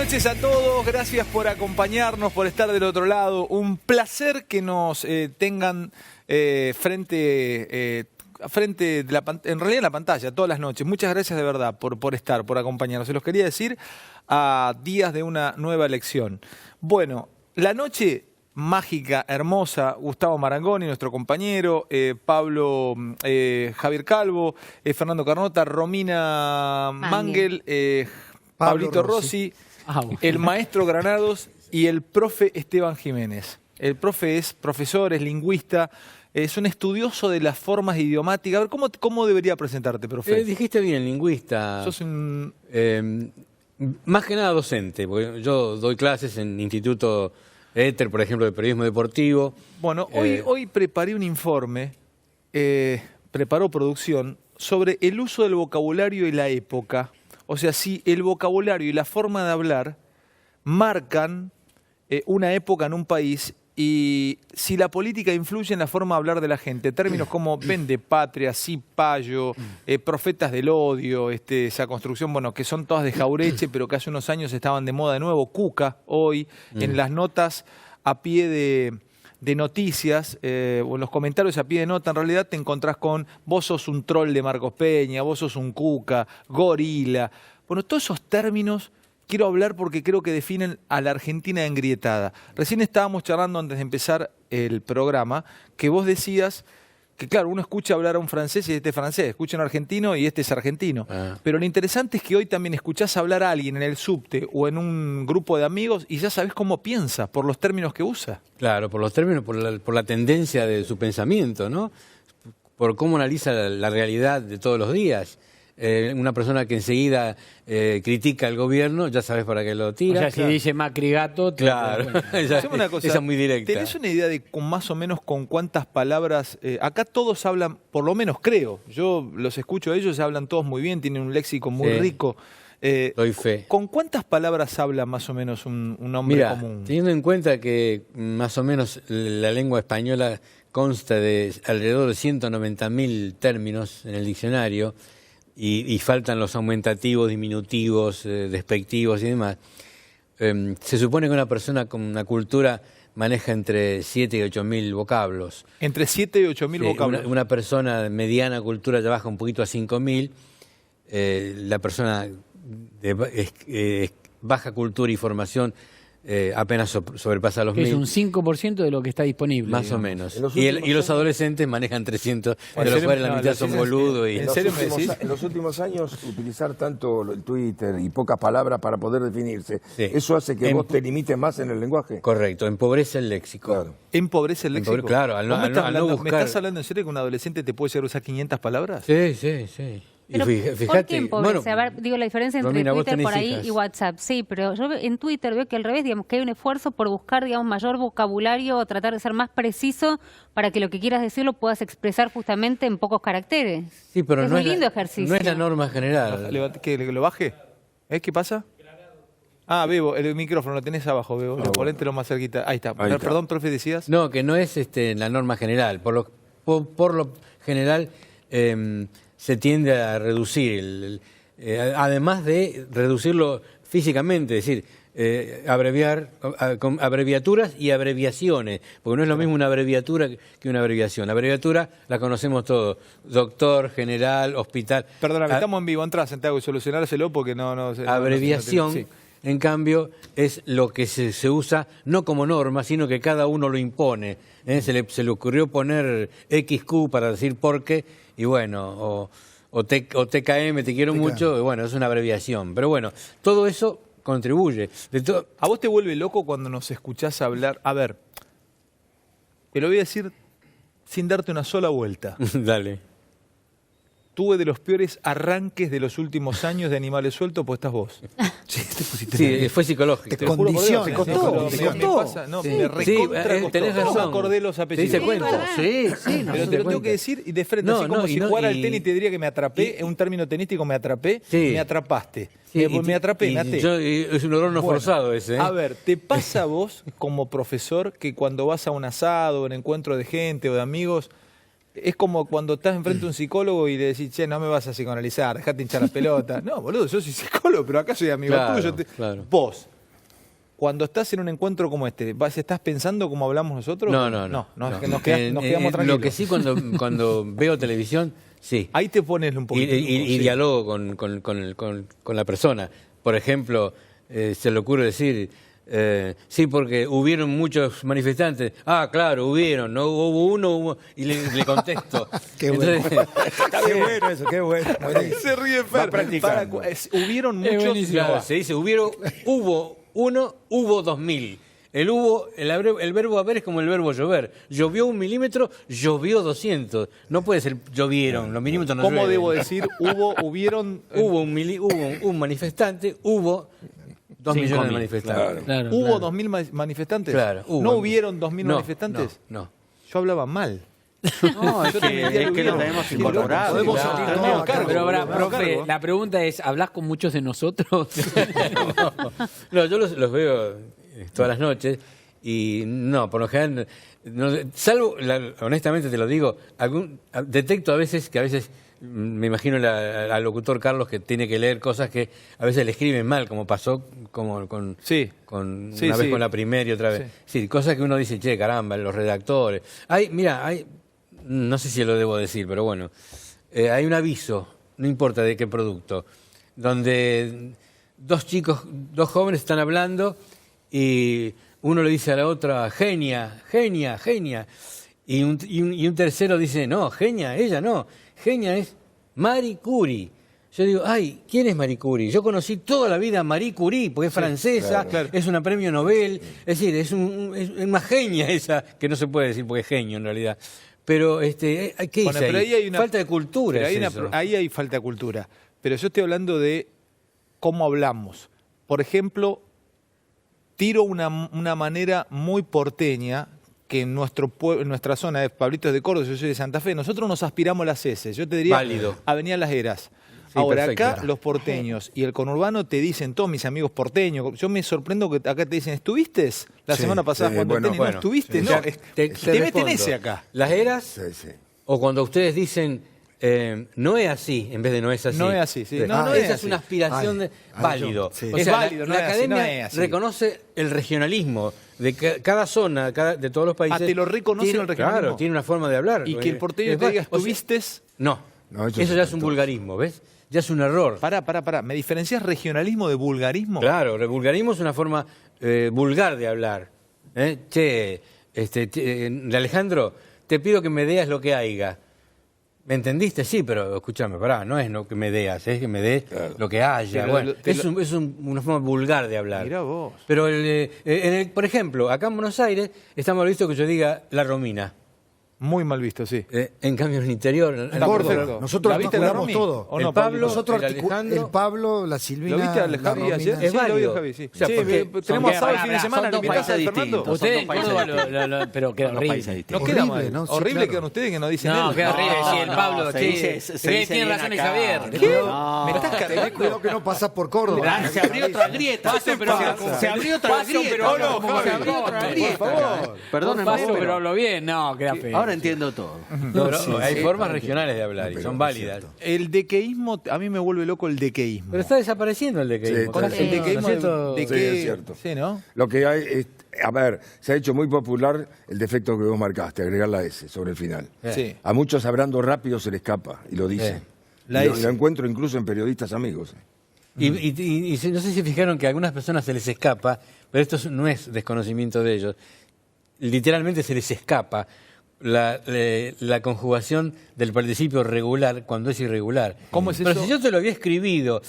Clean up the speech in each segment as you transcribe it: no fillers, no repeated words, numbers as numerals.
noches a todos, gracias por acompañarnos, por estar del otro lado. Un placer que nos tengan frente de la en realidad en la pantalla todas las noches. Muchas gracias de verdad por estar, por acompañarnos. Se los quería decir a días de una nueva elección. Bueno, la noche mágica, hermosa, Gustavo Marangoni, nuestro compañero, Pablo, Javier Calvo, Fernando Carnota, Romina Mangel, Pablito Rossi, el maestro Granados y el profe Esteban Jiménez. El profe es profesor, es lingüista, es un estudioso de las formas idiomáticas. A ver, ¿cómo debería presentarte, profe? Dijiste bien, lingüista. Sos un... más que nada docente, porque yo doy clases en Instituto Éter, por ejemplo, de periodismo deportivo. Bueno, hoy preparé un informe, preparó producción, sobre el uso del vocabulario y la época. O sea, si el vocabulario y la forma de hablar marcan una época en un país y si la política influye en la forma de hablar de la gente. Términos como vende patria, cipayo, profetas del odio, esa construcción, bueno, que son todas de Jaureche, pero que hace unos años estaban de moda de nuevo. Cuca, hoy, en las notas a pie de noticias, o en los comentarios a pie de nota, en realidad te encontrás con vos sos un troll de Marcos Peña, vos sos un cuca, gorila. Bueno, todos esos términos quiero hablar porque creo que definen a la Argentina engrietada. Recién estábamos charlando antes de empezar el programa que vos decías que, claro, uno escucha hablar a un francés y este es francés, escucha a un argentino y este es argentino. Pero lo interesante es que hoy también escuchás hablar a alguien en el subte o en un grupo de amigos y ya sabés cómo piensa, por los términos que usa. Claro, por los términos, por la tendencia de su pensamiento, ¿no? Por cómo analiza la realidad de todos los días. Una persona que enseguida critica al gobierno, ya sabes para qué lo tira. O sea, si dice Macri gato... Claro, esa es muy directa. ¿Tenés una idea de más o menos con cuántas palabras? Acá todos hablan, por lo menos creo, yo los escucho a ellos, hablan todos muy bien, tienen un léxico muy rico. Doy fe. ¿Con cuántas palabras habla más o menos un hombre común? Teniendo en cuenta que más o menos la lengua española consta de alrededor de 190.000 términos en el diccionario, y faltan los aumentativos, diminutivos, despectivos y demás, se supone que una persona con una cultura maneja entre 7 y 8.000 vocablos. Entre 7 y 8.000 vocablos. Una persona de mediana cultura ya baja un poquito a 5.000. La persona de baja cultura y formación apenas sobrepasa los 1.000. Es un 5% de lo que está disponible. Más o menos. Y los adolescentes manejan 300, de los cuales la mitad son boludos. En los últimos años, utilizar tanto el Twitter y pocas palabras para poder definirse, ¿eso hace que vos te limites más en el lenguaje? Correcto, empobrece el léxico. Claro. ¿Empobrece el léxico? Claro, al no buscar... ¿Me estás hablando en serio que un adolescente te puede llegar a usar 500 palabras? Sí. Pero, fíjate, ¿por qué empobrece? A ver, digo, la diferencia entre Romina, Twitter por ahí y WhatsApp. Sí, pero yo en Twitter veo que al revés, digamos, que hay un esfuerzo por buscar, digamos, mayor vocabulario o tratar de ser más preciso para que lo que quieras decir lo puedas expresar justamente en pocos caracteres. Sí, pero es un lindo ejercicio. No es la norma general. ¿Que lo baje? ¿Qué pasa? Ah, Bebo, el micrófono lo tenés abajo, Bebo. Ponéntelo más cerquita. Ahí está. Perdón, profe, decías. No, que no es la norma general. Por lo general... se tiende a reducir, además de reducirlo físicamente, es decir, abreviar con abreviaturas y abreviaciones, porque no es lo mismo una abreviatura que una abreviación. La abreviatura la conocemos todos, doctor, general, hospital. Perdóname, estamos en vivo, entrá, Santiago, y solucionárselo porque no... abreviación, en cambio, es lo que se usa no como norma, sino que cada uno lo impone. Se le ocurrió poner XQ para decir por qué, y bueno, o TKM, te quiero mucho, y bueno, es una abreviación. Pero bueno, todo eso contribuye. ¿A vos te vuelve loco cuando nos escuchás hablar? A ver, te lo voy a decir sin darte una sola vuelta. Dale. Tuve de los peores arranques de los últimos años de Animales Sueltos, pues estás vos. Sí, fue psicológico. Te condiciona. Me costó. Me recontra tenés razón. No me acordé los apellidos. ¿Te diste cuenta? Sí. Pero te lo tengo que decir y de frente, así como si jugara al tenis te diría que me atrapé, en un término tenístico me atrapé, me atrapaste. Me atrapé, me até. Es un horror no forzado ese. A ver, ¿te pasa a vos como profesor que cuando vas a un asado, un encuentro de gente o de amigos, es como cuando estás enfrente de un psicólogo y le decís, che, no me vas a psicoanalizar, dejate hinchar las pelotas? No, boludo, yo soy psicólogo, pero acá soy amigo tuyo. Claro. Vos, cuando estás en un encuentro como este, ¿estás pensando como hablamos nosotros? No. Es que nos quedamos tranquilos. Lo que sí, cuando veo televisión, sí. Ahí te pones un poquito. Y dialogo con la persona. Por ejemplo, se le ocurre decir, sí, porque hubieron muchos manifestantes. Ah, claro, hubieron, no hubo uno, y le contesto. Qué bueno. Qué bueno eso, qué bueno. Se ríe Fer. Hubieron muchos. Claro, se dice, hubo uno, hubo 2000. El verbo haber es como el verbo llover. Llovió 1 milímetro, llovió 200. No puede ser llovieron, los milímetros no ¿Cómo llueven. debo decir? Hubieron. Hubo un manifestante, hubo 2 millones de manifestantes. Claro, ¿Hubo claro. 2000 manifestantes? Claro, hubo. ¿No hubieron 2000 No, manifestantes? No. Yo hablaba mal. No, es Yo te metí que al lo hubieron. tenemos Qué incorporado. loco. Podemos Claro. sentirnos a cargo. Pero, Podemos profe, cargo. la pregunta es, ¿hablás con muchos de nosotros? No, yo los veo todas las noches y no, por lo general, salvo, honestamente te lo digo, detecto a veces me imagino al locutor Carlos que tiene que leer cosas que a veces le escriben mal, como pasó una vez con la primera y otra vez. Sí, cosas que uno dice, che, caramba, los redactores. No sé si lo debo decir, pero bueno, hay un aviso, no importa de qué producto, donde dos jóvenes están hablando y uno le dice a la otra, genia, genia, genia. Y un tercero dice, no, genia, ella no. Genia es Marie Curie. Yo digo, ay, ¿quién es Marie Curie? Yo conocí toda la vida a Marie Curie, porque es francesa, claro. es una premio Nobel. Es decir, es una genia esa, que no se puede decir porque es genio en realidad. Pero, ¿qué dice Bueno, pero ahí? ahí hay Falta de cultura. Pero Es eso. ahí hay falta de cultura. Pero yo estoy hablando de cómo hablamos. Por ejemplo, tiro una manera muy porteña que en nuestra zona de Pablitos de Córdoba, yo soy de Santa Fe, nosotros nos aspiramos las S. Yo te diría Válido. Avenida Las Heras. Sí, Ahora, perfecto. acá los porteños y el conurbano te dicen, todos mis amigos porteños, yo me sorprendo que acá te dicen, ¿estuviste la Sí, semana pasada sí, jugando bueno, tenis? bueno. No, ¿estuviste? O No, sea, te te meten respondo. ese acá. ¿Las eras? Sí, sí. O cuando ustedes dicen, no es así, en vez de no es así. No es así, sí. No, No es esa es así. una aspiración válido. sí. O Es sea, válido, no la es así, academia no es así. reconoce el regionalismo de cada zona, de todos los países. te lo reconocen el regionalismo. Claro, tiene una forma de hablar. Y que el porteño te diga, ¿estuviste? No, No, eso eso ya sí, es un todo. vulgarismo, ¿ves? Ya es un error. Pará. ¿Me diferencias regionalismo de vulgarismo? Claro, el vulgarismo es una forma vulgar de hablar. Che, Alejandro, te pido que me deas lo que haya. ¿Me entendiste? Sí, pero escúchame, pará, no es lo que me deas, es que me des lo que haya. Pero Bueno, es una forma vulgar de hablar. Mirá vos. Pero, por ejemplo, acá en Buenos Aires está mal visto que yo diga la Romina. Muy mal visto, sí. En cambio, en el interior... Está Gordo, perfecto. nosotros ¿La viste la articulamos Romy? todo. ¿O El no, Pablo, Pablito? Nosotros el Alejandro... el Pablo, la Silvina, ¿Lo viste a la Javi Romina. ayer? Es Sí, lo vi a válido. Javi, sí. O sea, Sí, porque tenemos son- asado el fin de son semana, ¿lo dos invitás a países Fernando? distintos. Ustedes dos en países Córdoba, pero queda Son dos países horrible. distintos. Nos queda Horrible, mal. ¿no? Sí, Horrible claro. quedan ustedes que nos dicen No, él. queda horrible. Sí, el no, Pablo, se sí. dice- se dice Tiene bien razón el acá. Javier. No. ¿Me estás cargando? Cuidado que no pasás por Córdoba. Se abrió otra grieta. Paso, pero- Se abrió otra Paso, grieta. pero hablo como Se Javi. abrió otra Por grieta. favor. Perdónenme, Paso, pero pero hablo bien. No, queda feo. ahora entiendo todo. No, pero hay formas regionales de hablar y son válidas. El dequeísmo, a mí me vuelve loco el dequeísmo. Pero está desapareciendo el dequeísmo. Sí, está El dequeísmo, ¿No es cierto? ¿de Sí, qué? es cierto. Sí, ¿no? Lo que hay es, a ver, se ha hecho muy popular el defecto que vos marcaste, agregar la S sobre el final. Sí. A muchos hablando rápido se le escapa y lo dicen. La Lo S. encuentro incluso en periodistas amigos. Y no sé si fijaron que a algunas personas se les escapa, pero esto no es desconocimiento de ellos. Literalmente se les escapa la conjugación del participio regular cuando es irregular. ¿Cómo es pero eso? si yo te lo había escribido,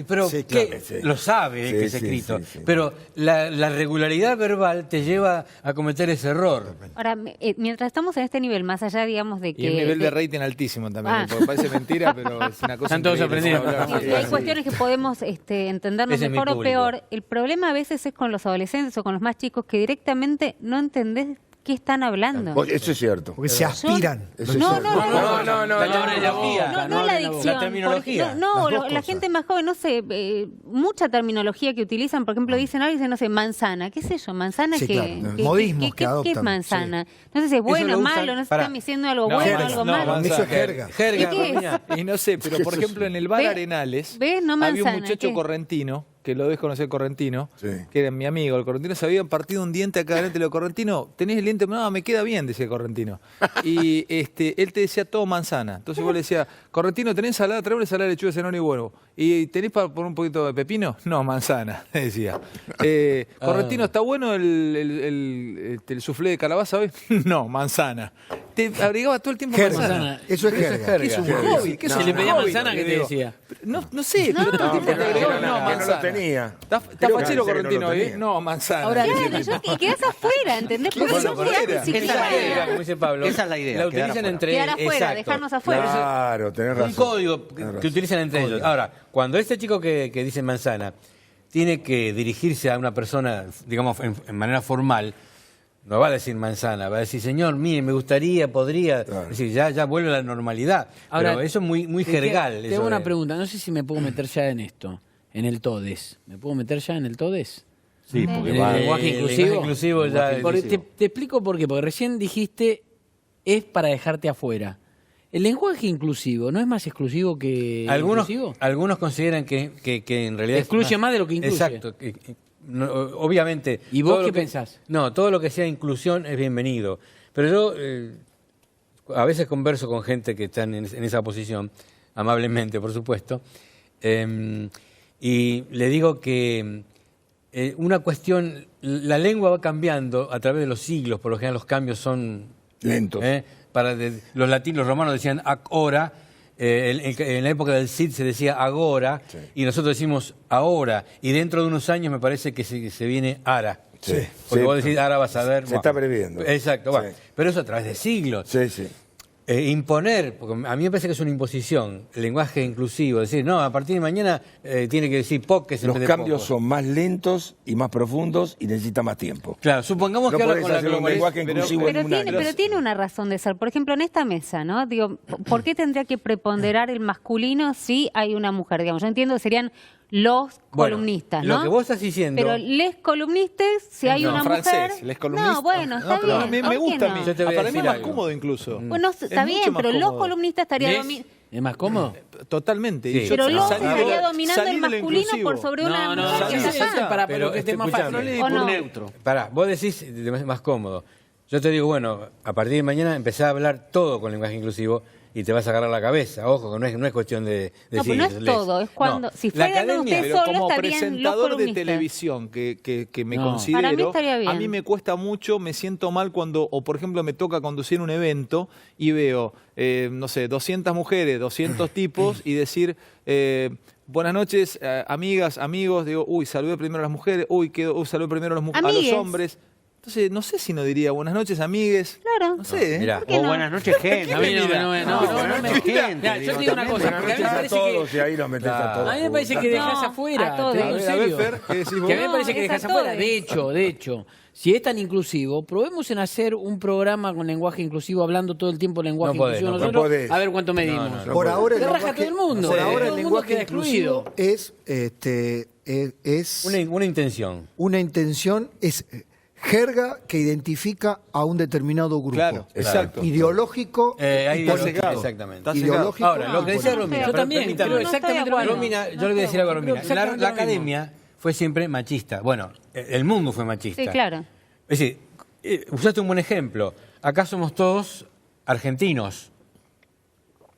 pero Sí, ¿qué? claro, sí. Lo sabe Sí, que es sí, escrito. sí, sí. Pero la regularidad verbal te lleva a cometer ese error. Ahora, mientras estamos en este nivel, más allá, digamos, de que... Y el nivel de rating altísimo también, Ah. porque parece mentira, pero es una cosa Están todos increíble. aprendiendo. Y hay cuestiones que podemos entendernos Ese es mi mejor o público. peor. El problema a veces es con los adolescentes o con los más chicos que directamente no entendés qué están hablando. Pues eso es cierto. Porque se aspiran. Eso es No, cierto. La terminología. No la dicción. La terminología. Porque- no, Las dos la cosas. gente más joven, no sé, mucha terminología que utilizan, por ejemplo, dicen algo y dicen, no sé, manzana, qué sé yo, manzana Sí, que... claro, modismos que ¿qué es adoptan, manzana? No sé si es bueno, lo usan malo, no sé si para- están diciendo algo No, bueno o jerga, algo no, malo. manzana. Eso es jerga. Jerga, ¿Y qué es? Romina. Y no sé, pero por ejemplo en el bar Ve- Arenales ve, no había un manzana, muchacho ¿qué? correntino que lo desconocía el Correntino, Sí. que era mi amigo. El Correntino se había partido un diente acá delante. Le digo, Correntino, ¿tenés el diente? No, me queda bien, decía el Correntino. Y él te decía todo manzana. Entonces vos le decías, Correntino, ¿tenés ensalada? Trae una ensalada de lechuga, zanahoria y huevo. ¿Y tenés para poner un poquito de pepino? No, manzana, le decía. Correntino, ¿está bueno el soufflé de calabaza hoy? No, manzana. Te agregaba todo el tiempo Jerga. manzana. Eso es jerga. ¿Qué es un hobby? ¿Qué es Si un le pedía hobby? manzana, ¿qué te Digo, decía? No sé, pero todo el tiempo te agregaba, no, que no manzana. lo tenía. ¿Está Creo que fachero no lo Correntino tenía. ahí? No, manzana. Ahora, Claro, y quedás afuera, ¿entendés? Porque Bueno, no pero quedás era. ni Esa es la siquiera. idea, como dice Pablo. Esa es la idea, La quedar utilizan afuera. entre Quedar afuera, exacto. dejarnos afuera. Claro, tenés razón. Un código Tenés que razón. utilizan entre ellos. Ahora, cuando este chico que dice manzana tiene que dirigirse a una persona, digamos, en manera formal, no va a decir manzana, va a decir, señor, mire, me gustaría, podría. Claro. Es decir, ya vuelve a la normalidad. Ahora, pero eso es muy jergal. Tengo eso una de- pregunta, no sé si me puedo meter ya en esto, en el todes. ¿Me puedo meter ya en el todes? Sí, ¿En porque el va- lenguaje el inclusivo? lenguaje inclusivo ya es- Porque te explico por qué, porque recién dijiste es para dejarte afuera. ¿El lenguaje inclusivo no es más exclusivo que inclusivo? Algunos consideran que en realidad... es Excluye más de lo que incluye. Exacto. Obviamente... ¿Y vos todo lo qué que- pensás? No, todo lo que sea inclusión es bienvenido. Pero yo a veces converso con gente que está en esa posición, amablemente, por supuesto, y le digo que una cuestión... La lengua va cambiando a través de los siglos, por lo general los cambios son... Lentos. Los latinos, los romanos decían ac ora, en la época del Cid se decía agora, Sí. y nosotros decimos ahora, y dentro de unos años me parece que se viene ara. Sí. Porque Sí. vos decís ara vas a ver. Se está previendo. Exacto, va. Sí. Pero eso a través de siglos. Sí, sí. Imponer, porque a mí me parece que es una imposición, el lenguaje inclusivo, decir, no, a partir de mañana tiene que decir poques en Los vez de cambios pocos. son más lentos y más profundos y necesita más tiempo. Claro, supongamos No que ahora podés con la hacer un globalización... lenguaje inclusivo en un año. Pero tiene una razón de ser. Por ejemplo, en esta mesa, ¿no? Digo, ¿por qué tendría que preponderar el masculino si hay una mujer? Digamos, yo entiendo que serían los Bueno, columnistas, lo ¿no? que vos estás diciendo... Pero les columnistas, si hay No, una francés, mujer... les columnistas. No, bueno, está pero bien. Me ¿por qué gusta a no? mí. Yo te voy a Para mí es decir más algo. cómodo incluso. Bueno, está mucho bien, más pero los cómodo. columnistas estarían ¿Les? dominando... ¿Es más cómodo? Totalmente. Sí. Y yo Pero los salí de- estaría dominando salí el de lo masculino inclusivo. por sobre una No, mujer que salí- ya salí- está. para Pero que esté más escuchame. fácil. ¿O no? Neutro. Pará, vos decís más cómodo. Yo te digo, bueno, a partir de mañana empezá a hablar todo con lenguaje inclusivo y te vas a agarrar la cabeza. Ojo, que no es cuestión de No, pero no es les. todo, es cuando... No, Si la fueran academia- ustedes Pero solo como estarían los presentador de columnistas. televisión que me No. considero, Para mí estaría bien. a mí me cuesta mucho, me siento mal cuando, o por ejemplo me toca conducir un evento y veo, no sé, 200 mujeres, 200 tipos y decir, buenas noches, amigas, amigos, digo, uy, saludé primero a las mujeres, saludé primero a los Amigues. hombres. Entonces, no sé si no diría buenas noches, amigues. Claro. No sé, ¿eh? Mirá. ¿Por qué O no? buenas noches, gente. A mí no, Buenas noches, gente. Mira, yo te digo una cosa, Buenas porque a mí noches me a parece todos que... y ahí los metés a todos. A mí me parece que juntos. dejas No, afuera, a todos. te digo en A ver, serio. Fer, ¿qué decís vos? Que a mí me No, parece que es a dejas afuera. todos. De hecho, si es tan inclusivo, probemos en hacer un programa con lenguaje inclusivo, hablando todo el tiempo lenguaje No podés, inclusivo no nosotros, podés. a ver cuánto medimos. no, Por ahora el Te raja lenguaje, todo el mundo. por Sí. ahora Todo el el mundo lenguaje queda inclusivo excluido. es Una intención. una intención, es jerga que identifica a un determinado grupo. Claro, exacto. Ideológico ahí y lo- político. Exactamente. Está Ideológico. Ahora, lo que decía no, Romina, yo pero también, permítame. creo exactamente lo mismo. Romina, yo le voy a decir algo a Romina. Creo exactamente La lo mismo. academia fue siempre machista. Bueno, el mundo fue machista. Sí, claro. Es decir, usaste un buen ejemplo. Acá somos todos argentinos.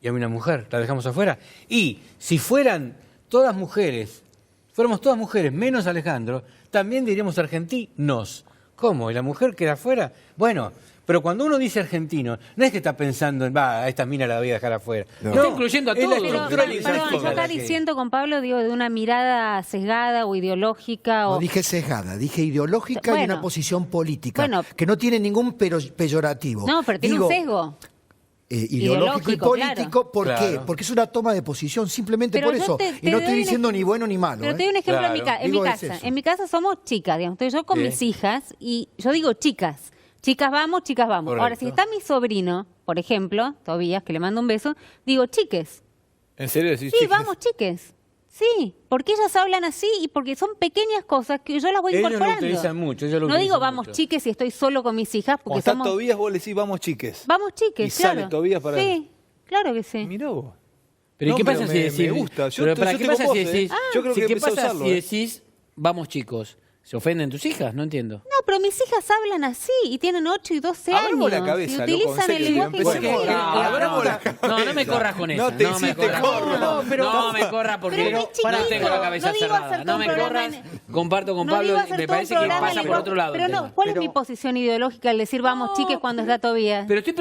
Y hay una mujer, la dejamos afuera. Y si fuéramos todas mujeres, menos Alejandro, también diríamos argentinos. ¿Cómo? ¿Y la mujer queda afuera? Bueno, pero cuando uno dice argentino, no es que está pensando en, a esta mina la voy a dejar afuera. No. Está incluyendo a es la todos. Pero, estructura perdón, lingüística yo acá la que- diciendo con Pablo, digo, de una mirada sesgada o ideológica o... No dije sesgada, dije ideológica y Bueno. una posición política, Bueno. que no tiene ningún peyorativo. No, pero tiene Digo, un sesgo. ideológico y Ideológico, político, ¿por qué? Claro. Porque es una toma de posición, simplemente Pero por yo eso. te Y no doy estoy un diciendo ej- ni bueno ni malo. Pero te doy un ejemplo en mi, Claro. en mi Digo, es casa. eso. En mi casa somos chicas, digamos. Entonces yo con Sí. mis hijas, y yo digo chicas. Chicas vamos, chicas vamos. Correcto. Ahora, si está mi sobrino, por ejemplo, Tobías, que le mando un beso, digo chiques. ¿En serio decís Sí, chiques? vamos chiques. Sí, porque ellas hablan así y porque son pequeñas cosas que yo las voy Ellos lo incorporando. utilizan mucho, ellos lo no digo utilizan vamos mucho. chiques si estoy solo con mis hijas, Cuando porque está somos... Tobías vos le decís vamos chiques. Vamos chiques, Y sale claro. Tobías para... Sí, claro que sí. Mirá vos. Pero No, ¿qué pasa pero si me decís? gusta. Yo Pero te- ¿para yo qué tengo pasa voz, si decís? Yo creo que ¿Qué empecé a pasa usarlo, si decís, vamos chicos? ¿Se ofenden tus hijas? No entiendo. No, pero mis hijas hablan así y tienen 8 y 12 Abramos años. la cabeza, y loco, en utilizan serio, el lenguaje empecemos. inclusivo. Abramos la No me corras con eso. No te hiciste corro. No me corras porque Pero muy no chiquito. tengo la cabeza No digo cerrada. hacerte No un me programa corras. Comparto con No Pablo. digo hacer Me todo un parece que programa pasa en por otro lado. Pero el no, tema. ¿cuál es mi posición ideológica al decir vamos chiques cuando está Tobías? Pero te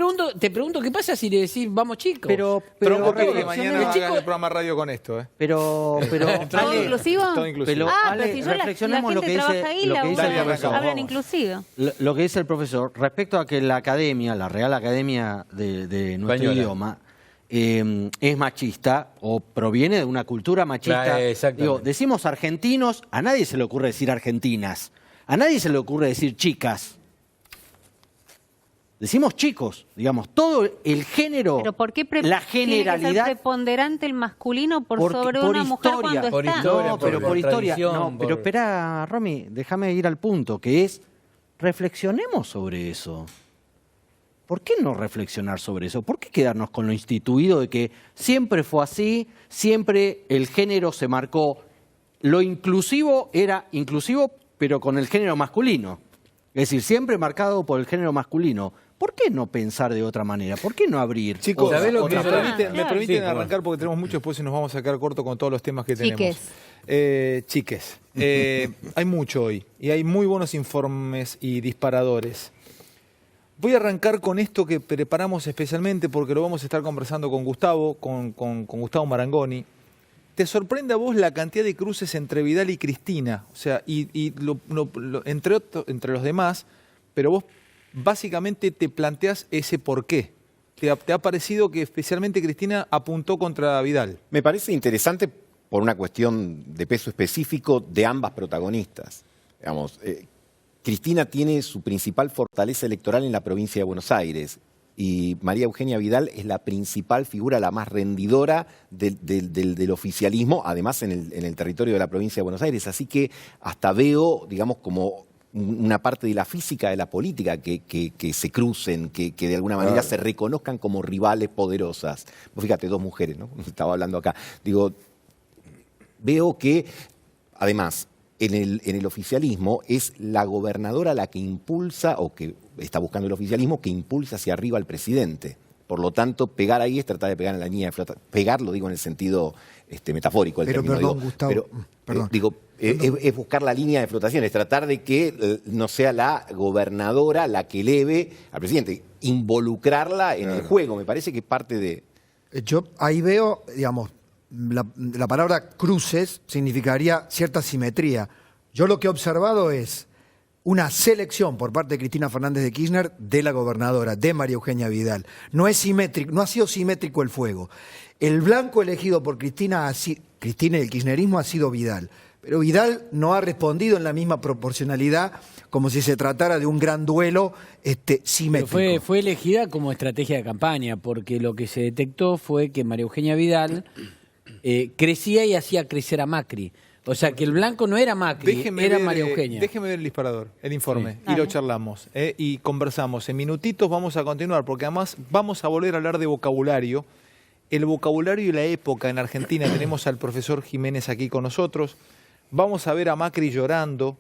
pregunto, ¿qué pasa si le decís vamos chicos? Tronco que mañana el hagas chico- el programa radio con esto, ¿eh? Pero ¿Todo Ale, inclusivo? Todo inclusive. Pero, pero Ale, si yo la reflexionemos gente lo que dice- trabaja ahí, lo la que dice el usan, profesor. hablan inclusivo. lo que dice el profesor, respecto a que la academia, la Real Academia de nuestro Española. idioma, es machista o proviene de una cultura machista. Claro, exactamente. Digo, decimos argentinos, a nadie se le ocurre decir argentinas, a nadie se le ocurre decir chicas. Decimos chicos, digamos, todo el género, Pero ¿por qué la tiene que ser generalidad. preponderante el masculino por sobre por una mujer historia. cuando Por está? historia. No, pero por por historia. tradición, No, por- pero espera, Romy, déjame ir al punto, que es, reflexionemos sobre eso. ¿Por qué no reflexionar sobre eso? ¿Por qué quedarnos con lo instituido de que siempre fue así, siempre el género se marcó? Lo inclusivo era inclusivo, pero con el género masculino. Es decir, siempre marcado por el género masculino. ¿Por qué no pensar de otra manera? ¿Por qué no abrir? Chicos, ¿sabés lo que me es? permiten, me Claro. permiten Sí, arrancar porque tenemos mucho después y nos vamos a sacar corto con todos los temas que tenemos. Chiques. Hay mucho hoy y hay muy buenos informes y disparadores. Voy a arrancar con esto que preparamos especialmente porque lo vamos a estar conversando con Gustavo, con Gustavo Marangoni. ¿Te sorprende a vos la cantidad de cruces entre Vidal y Cristina? O sea, entre los demás, pero vos básicamente te planteas ese por qué. ¿Te ha parecido que especialmente Cristina apuntó contra Vidal? Me parece interesante por una cuestión de peso específico de ambas protagonistas. Digamos, Cristina tiene su principal fortaleza electoral en la provincia de Buenos Aires y María Eugenia Vidal es la principal figura, la más rendidora del oficialismo, además en el territorio de la provincia de Buenos Aires. Así que hasta veo, digamos, como una parte de la física de la política que se crucen, que de alguna manera se reconozcan como rivales poderosas. Vos fíjate, dos mujeres, ¿no? Estaba hablando acá. Digo, veo que, además, en el oficialismo es la gobernadora la que impulsa, o que está buscando el oficialismo, que impulsa hacia arriba al presidente. Por lo tanto, pegar ahí es tratar de pegar en la línea de flotación. Pegar, lo digo en el sentido metafórico. Pero término, perdón, digo, Gustavo, pero, perdón. es buscar la línea de flotación, es tratar de que no sea la gobernadora la que eleve al presidente, involucrarla en el juego. Me parece que es parte de... Yo ahí veo, digamos, la palabra cruces significaría cierta simetría. Yo lo que he observado es una selección por parte de Cristina Fernández de Kirchner de la gobernadora, de María Eugenia Vidal. No es simétrico, no ha sido simétrico el fuego. El blanco elegido por Cristina y el kirchnerismo ha sido Vidal. Pero Vidal no ha respondido en la misma proporcionalidad como si se tratara de un gran duelo simétrico. Pero fue elegida como estrategia de campaña, porque lo que se detectó fue que María Eugenia Vidal crecía y hacía crecer a Macri. O sea, que el blanco no era Macri, era María Eugenia. Déjeme ver el disparador, el informe, y lo Dale. charlamos y conversamos. En minutitos vamos a continuar, porque además vamos a volver a hablar de vocabulario. El vocabulario y la época en Argentina. Tenemos al profesor Jiménez aquí con nosotros. Vamos a ver a Macri llorando.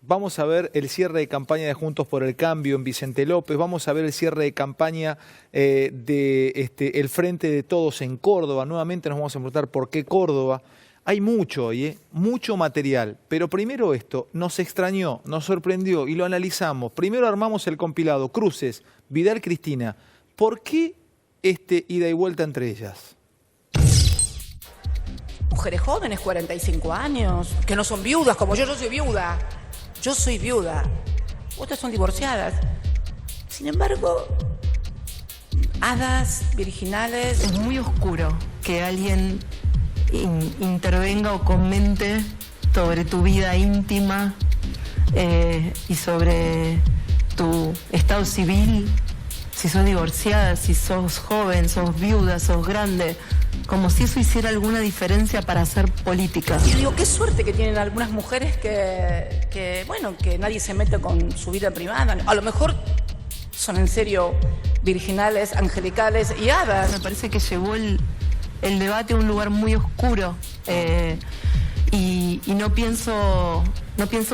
Vamos a ver el cierre de campaña de Juntos por el Cambio en Vicente López. Vamos a ver el cierre de campaña de el Frente de Todos en Córdoba. Nuevamente nos vamos a preguntar por qué Córdoba. Hay mucho hoy, mucho material. Pero primero esto, nos extrañó, nos sorprendió y lo analizamos. Primero armamos el compilado, cruces, Vidal, Cristina. ¿Por qué ida y vuelta entre ellas? Mujeres jóvenes, 45 años, que no son viudas como yo soy viuda. Yo soy viuda. Otras son divorciadas. Sin embargo, hadas virginales. Es muy oscuro que alguien intervenga o comente sobre tu vida íntima y sobre tu estado civil, si sos divorciada, si sos joven, sos viuda, sos grande, como si eso hiciera alguna diferencia para hacer política. Y digo, qué suerte que tienen algunas mujeres que nadie se mete con su vida privada. A lo mejor son en serio virginales, angelicales y hadas. Me parece que llegó el el debate a un lugar muy oscuro y no pienso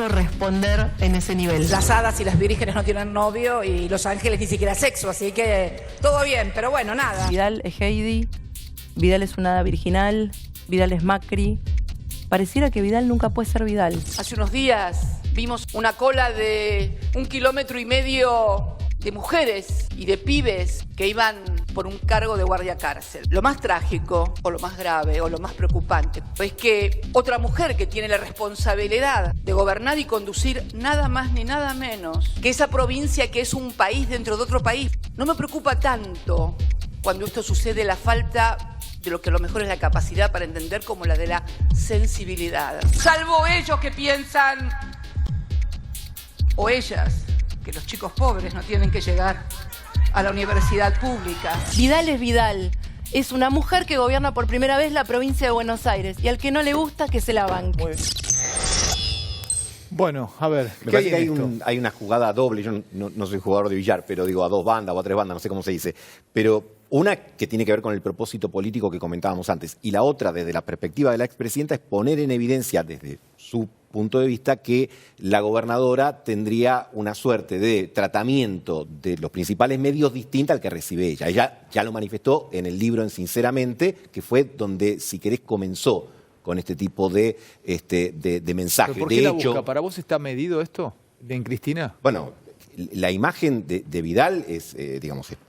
responder en ese nivel. Las hadas y las vírgenes no tienen novio y los ángeles ni siquiera sexo, así que todo bien, pero bueno, nada. Vidal es Heidi, Vidal es una hada virginal, Vidal es Macri. Pareciera que Vidal nunca puede ser Vidal. Hace unos días vimos una cola de 1,5 kilómetros de mujeres y de pibes que iban por un cargo de guardia cárcel. Lo más trágico, o lo más grave, o lo más preocupante, es que otra mujer que tiene la responsabilidad de gobernar y conducir nada más ni nada menos que esa provincia que es un país dentro de otro país. No me preocupa tanto cuando esto sucede la falta de lo que a lo mejor es la capacidad para entender como la de la sensibilidad. Salvo ellos que piensan, o ellas, que los chicos pobres no tienen que llegar a la universidad pública. Vidal es Vidal. Es una mujer que gobierna por primera vez la provincia de Buenos Aires. Y al que no le gusta, que se la banque. Bueno, a ver, Me parece que hay una jugada doble. Yo no soy jugador de billar, pero digo a 2 bandas o a 3 bandas, no sé cómo se dice. Pero una que tiene que ver con el propósito político que comentábamos antes. Y la otra, desde la perspectiva de la expresidenta, es poner en evidencia desde su punto de vista que la gobernadora tendría una suerte de tratamiento de los principales medios distinta al que recibe ella. Ella ya lo manifestó en el libro en Sinceramente, que fue donde, si querés, comenzó con este tipo de mensaje. ¿Por qué la busca? ¿Para vos está medido esto en Cristina? Bueno, la imagen de Vidal es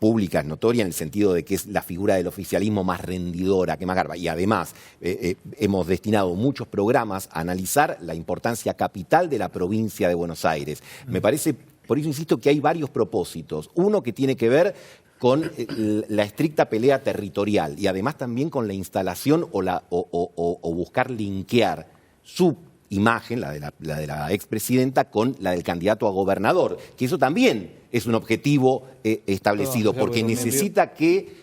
pública, es notoria en el sentido de que es la figura del oficialismo más rendidora, que más garba. Y además hemos destinado muchos programas a analizar la importancia capital de la provincia de Buenos Aires. Me parece, por eso insisto, que hay varios propósitos. Uno que tiene que ver con la estricta pelea territorial y además también con la instalación o buscar linkear su imagen, la de la expresidenta, con la del candidato a gobernador, que eso también es un objetivo establecido, porque necesita que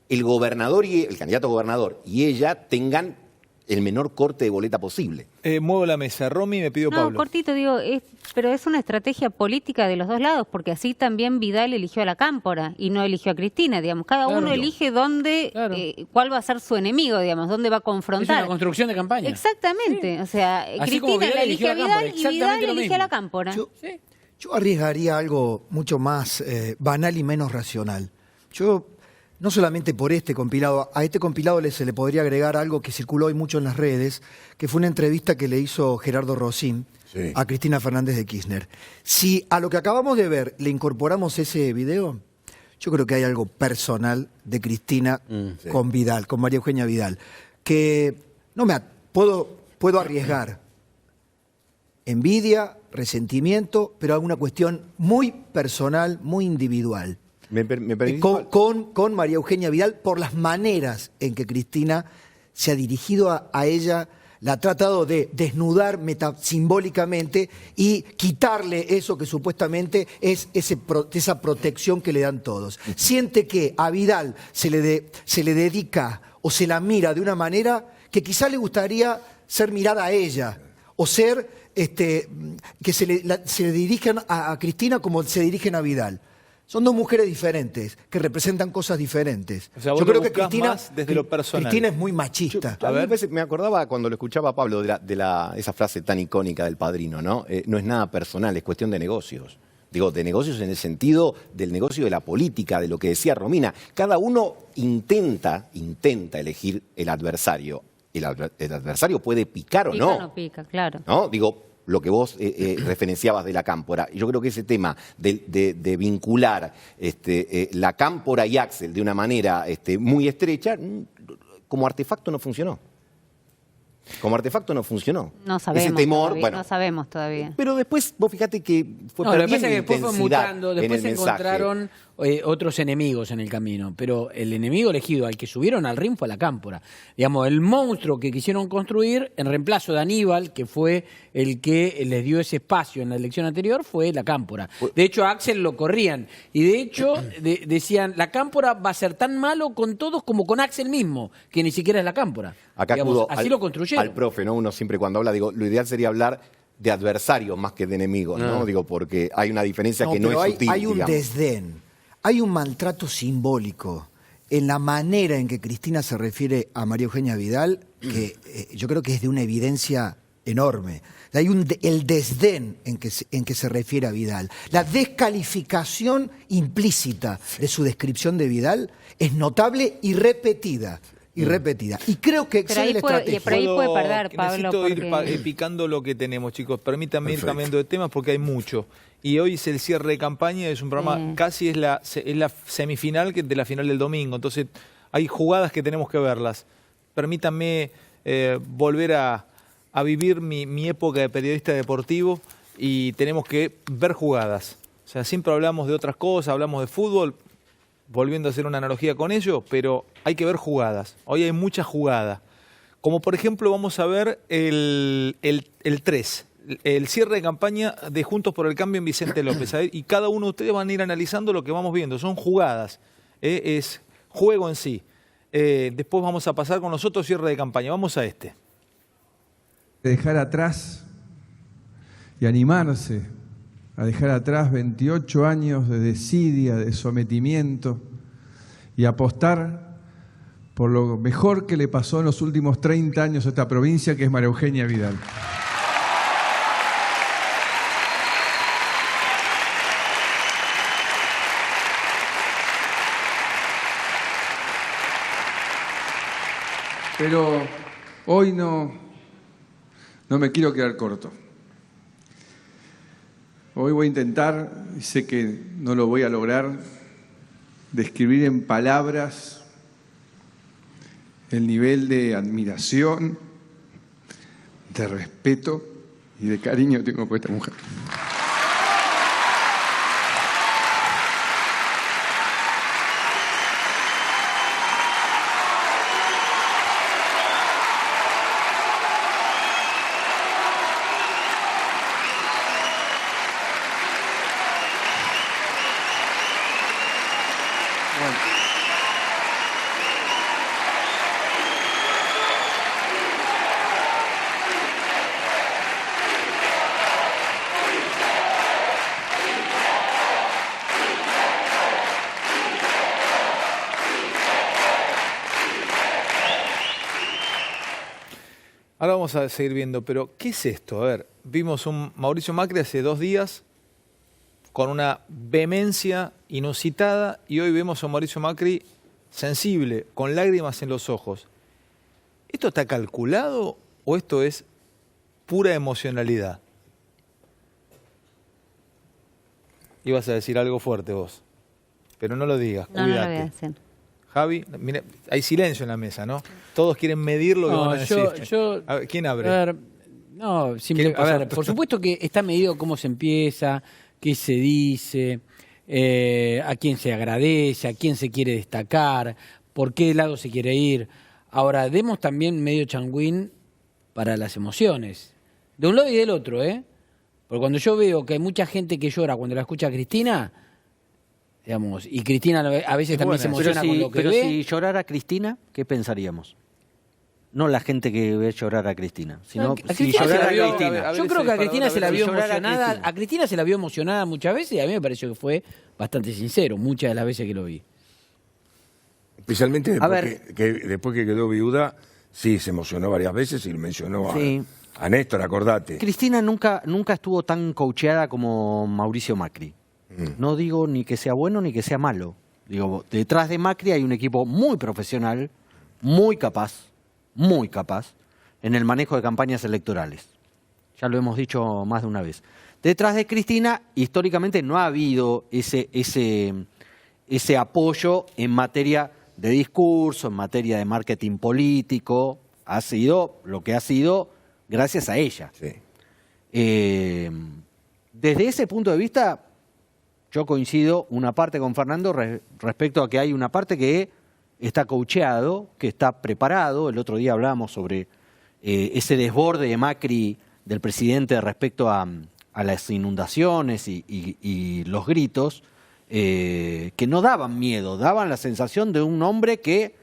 el gobernador y el candidato a gobernador y ella tengan el menor corte de boleta posible. Muevo la mesa. Romy, me pidió Pablo. No, cortito, digo, pero es una estrategia política de los dos lados, porque así también Vidal eligió a la Cámpora y no eligió a Cristina, digamos. Cada uno elige dónde, cuál va a ser su enemigo, digamos, dónde va a confrontar. Es una construcción de campaña. Exactamente. O sea, Así como Cristina Vidal la elige a Vidal y Vidal lo elige mismo. a la Cámpora. Yo arriesgaría algo mucho más banal y menos racional. Yo, no solamente por este compilado, a este compilado se le podría agregar algo que circuló hoy mucho en las redes, que fue una entrevista que le hizo Gerardo Rosín a Cristina Fernández de Kirchner. Si a lo que acabamos de ver le incorporamos ese video, yo creo que hay algo personal de Cristina con Vidal, con María Eugenia Vidal, que no me puedo arriesgar. Envidia, resentimiento, pero alguna cuestión muy personal, muy individual. Con María Eugenia Vidal, por las maneras en que Cristina se ha dirigido a ella, la ha tratado de desnudar simbólicamente y quitarle eso que supuestamente es esa protección que le dan todos. Siente que a Vidal se le dedica o se la mira de una manera que quizá le gustaría ser mirada a ella, o ser que se le dirijan a Cristina como se dirigen a Vidal. Son dos mujeres diferentes, que representan cosas diferentes. O sea, yo creo que Cristina, desde lo personal. Cristina es muy machista. Me acordaba cuando lo escuchaba a Pablo de esa frase tan icónica del Padrino, ¿no? No es nada personal, es cuestión de negocios. Digo, de negocios en el sentido del negocio de la política, de lo que decía Romina. Cada uno intenta elegir el adversario. El adversario puede picar o no. Pica o no pica, claro. ¿No? Digo, lo que vos referenciabas de la Cámpora. Yo creo que ese tema de vincular la Cámpora y Axel de una manera muy estrecha, como artefacto no funcionó. Como artefacto no funcionó. No sabemos. Ese temor, todavía, bueno. No sabemos todavía. Pero después, vos fíjate que fue No, lo que perdiendo pasa es que después fue intensidad mutando, en después el se mensaje. encontraron otros enemigos en el camino, pero el enemigo elegido al que subieron al ring fue la Cámpora. Digamos, el monstruo que quisieron construir en reemplazo de Aníbal, que fue el que les dio ese espacio en la elección anterior, fue la Cámpora. De hecho, a Axel lo corrían y de hecho decían, la Cámpora va a ser tan malo con todos como con Axel mismo, que ni siquiera es la Cámpora. Acá Digamos, así lo construyeron. Al profe, ¿no? Uno siempre cuando habla, digo, lo ideal sería hablar de adversarios más que de enemigos, ¿no? Digo, porque hay una diferencia que no es sutil, hay un digamos. desdén, hay un maltrato simbólico en la manera en que Cristina se refiere a María Eugenia Vidal, que yo creo que es de una evidencia enorme. Hay el desdén en que se refiere a Vidal. La descalificación implícita de su descripción de Vidal es notable y repetida. Y creo que excede la estrategia. Pero ahí puede perder, Pablo. Necesito ir picando lo que tenemos, chicos. Permítanme ir cambiando de temas porque hay mucho. Y hoy es el cierre de campaña, es un programa, casi es la semifinal de la final del domingo. Entonces hay jugadas que tenemos que verlas. Permítanme volver a vivir mi época de periodista deportivo y tenemos que ver jugadas. O sea, siempre hablamos de otras cosas, hablamos de fútbol, volviendo a hacer una analogía con ello, pero hay que ver jugadas. Hoy hay mucha jugada. Como por ejemplo vamos a ver el 3, el cierre de campaña de Juntos por el Cambio en Vicente López. Y cada uno de ustedes van a ir analizando lo que vamos viendo. Son jugadas, es juego en sí. Después vamos a pasar con los otros cierres de campaña. Vamos a este. Dejar atrás y animarse a dejar atrás 28 años de desidia, de sometimiento y apostar por lo mejor que le pasó en los últimos 30 años a esta provincia, que es María Eugenia Vidal. Pero hoy no me quiero quedar corto. Hoy voy a intentar, y sé que no lo voy a lograr, describir en palabras el nivel de admiración, de respeto y de cariño que tengo por esta mujer. Ahora vamos a seguir viendo, pero ¿qué es esto? A ver, vimos un Mauricio Macri hace 2 días con una vehemencia inusitada y hoy vemos a un Mauricio Macri sensible, con lágrimas en los ojos. ¿Esto está calculado o esto es pura emocionalidad? Ibas a decir algo fuerte vos, pero no lo digas, cuídate. No lo voy a decir. Javi, mira, hay silencio en la mesa, ¿no? Todos quieren medir lo que van a decir. A ver, ¿quién abre? A ver, no, por supuesto que está medido cómo se empieza, qué se dice, a quién se agradece, a quién se quiere destacar, por qué lado se quiere ir. Ahora, demos también medio changuín para las emociones, de un lado y del otro, ¿eh? Porque cuando yo veo que hay mucha gente que llora cuando la escucha a Cristina, digamos, y Cristina a veces también se emociona con lo que ve. Pero si llorara Cristina, ¿qué pensaríamos? No la gente que ve llorar a Cristina, sino si llorara a Cristina. Yo creo que a Cristina se la vio emocionada. A Cristina se la vio emocionada muchas veces y a mí me pareció que fue bastante sincero muchas de las veces que lo vi. Especialmente después que quedó viuda, sí, se emocionó varias veces y mencionó a Néstor, acordate. Cristina nunca estuvo tan coacheada como Mauricio Macri. No digo ni que sea bueno ni que sea malo. Digo, detrás de Macri hay un equipo muy profesional, muy capaz en el manejo de campañas electorales. Ya lo hemos dicho más de una vez. Detrás de Cristina, históricamente no ha habido ese apoyo en materia de discurso, en materia de marketing político. Ha sido lo que ha sido gracias a ella. Sí. Desde ese punto de vista, yo coincido una parte con Fernando respecto a que hay una parte que está coacheado, que está preparado. El otro día hablábamos sobre ese desborde de Macri, del presidente, respecto a las inundaciones y los gritos, que no daban miedo, daban la sensación de un hombre que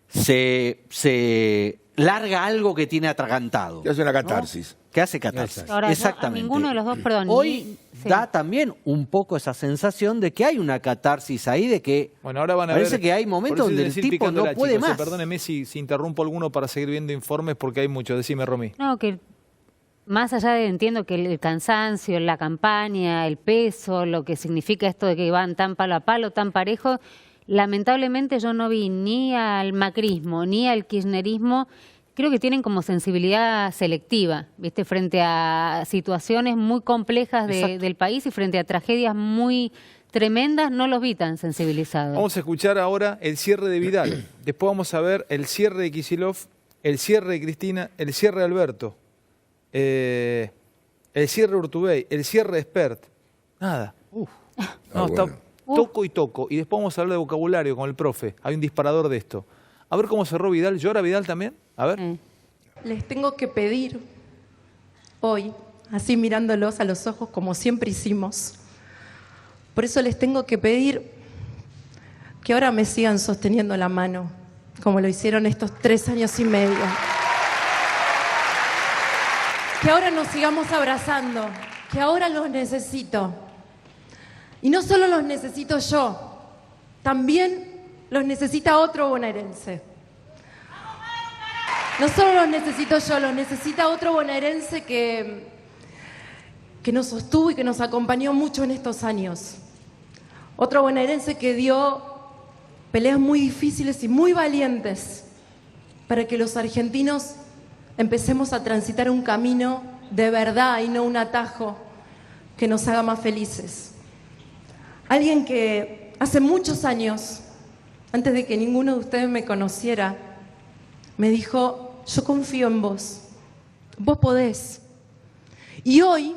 se larga algo que tiene atragantado. Que hace una catarsis. Que hace catarsis. Ahora, Exactamente. a ninguno de los dos, perdón. Hoy da también un poco esa sensación de que hay una catarsis ahí, de que Bueno, ahora van a parece ver, que hay momentos por eso donde el decir tipo no picándola, puede chicos, más. Perdóneme si interrumpo alguno para seguir viendo informes porque hay muchos. Decime, Romy. No, que más allá de, entiendo que el cansancio, la campaña, el peso, lo que significa esto de que van tan palo a palo, tan parejo, lamentablemente yo no vi ni al macrismo ni al kirchnerismo. Creo que tienen como sensibilidad selectiva, ¿viste? Frente a situaciones muy complejas del país y frente a tragedias muy tremendas, no los vi tan sensibilizados. Vamos a escuchar ahora el cierre de Vidal. Después vamos a ver el cierre de Kicillof, el cierre de Cristina, el cierre de Alberto, el cierre de Urtubey, el cierre de Espert. Nada. No, está toco y toco. Y después vamos a hablar de vocabulario con el profe. Hay un disparador de esto. A ver cómo cerró Vidal. ¿Llora Vidal también? A ver. Les tengo que pedir hoy, así mirándolos a los ojos como siempre hicimos, por eso les tengo que pedir que ahora me sigan sosteniendo la mano, como lo hicieron estos 3 años y medio. Que ahora nos sigamos abrazando, que ahora los necesito. Y no solo los necesito yo, también los necesita otro bonaerense. No solo los necesito yo, los necesita otro bonaerense que nos sostuvo y que nos acompañó mucho en estos años. Otro bonaerense que dio peleas muy difíciles y muy valientes para que los argentinos empecemos a transitar un camino de verdad y no un atajo que nos haga más felices. Alguien que hace muchos años, antes de que ninguno de ustedes me conociera, me dijo: yo confío en vos, vos podés. Y hoy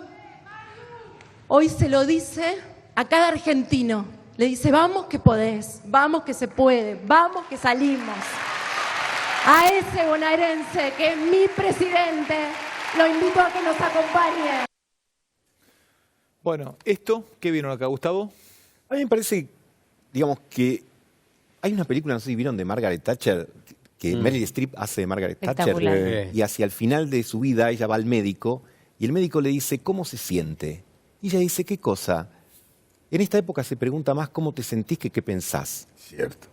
se lo dice a cada argentino, le dice: vamos que podés, vamos que se puede, vamos que salimos. A ese bonaerense que es mi presidente, lo invito a que nos acompañe. Bueno, ¿qué vieron acá, Gustavo? A mí me parece, digamos, que hay una película, no sé si vieron, de Margaret Thatcher, que Meryl Streep hace de Margaret Thatcher, y hacia el final de su vida ella va al médico y el médico le dice: ¿cómo se siente? Y ella dice: ¿qué cosa? En esta época se pregunta más cómo te sentís que qué pensás. Cierto.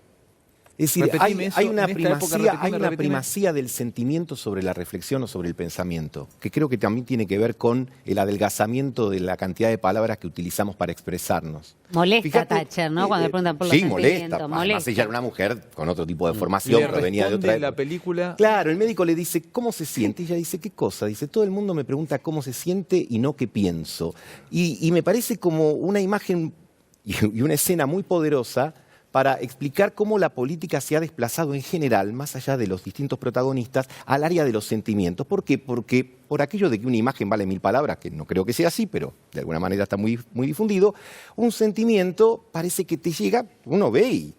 Es decir, hay una repetime. primacía del sentimiento sobre la reflexión o sobre el pensamiento, que creo que también tiene que ver con el adelgazamiento de la cantidad de palabras que utilizamos para expresarnos. Molesta Fíjate, Thatcher, ¿no? Cuando le preguntan por los sí, sentimientos. molesta. Además, ella era una mujer con otro tipo de formación, provenía de otra época. La película. Claro, el médico le dice: ¿cómo se siente? Y ella dice: ¿qué cosa? Dice: todo el mundo me pregunta cómo se siente y no qué pienso. Y me parece como una imagen y una escena muy poderosa para explicar cómo la política se ha desplazado en general, más allá de los distintos protagonistas, al área de los sentimientos. ¿Por qué? Porque por aquello de que una imagen vale 1000 palabras, que no creo que sea así, pero de alguna manera está muy, muy difundido, un sentimiento parece que te llega, uno ve y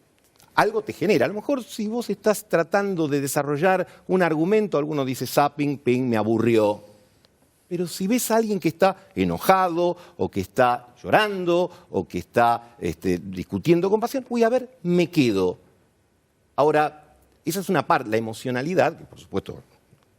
algo te genera. A lo mejor si vos estás tratando de desarrollar un argumento, alguno dice: zapping, ping, me aburrió. Pero si ves a alguien que está enojado, o que está llorando, o que está discutiendo con pasión, a ver, me quedo. Ahora, esa es una parte, la emocionalidad, que por supuesto,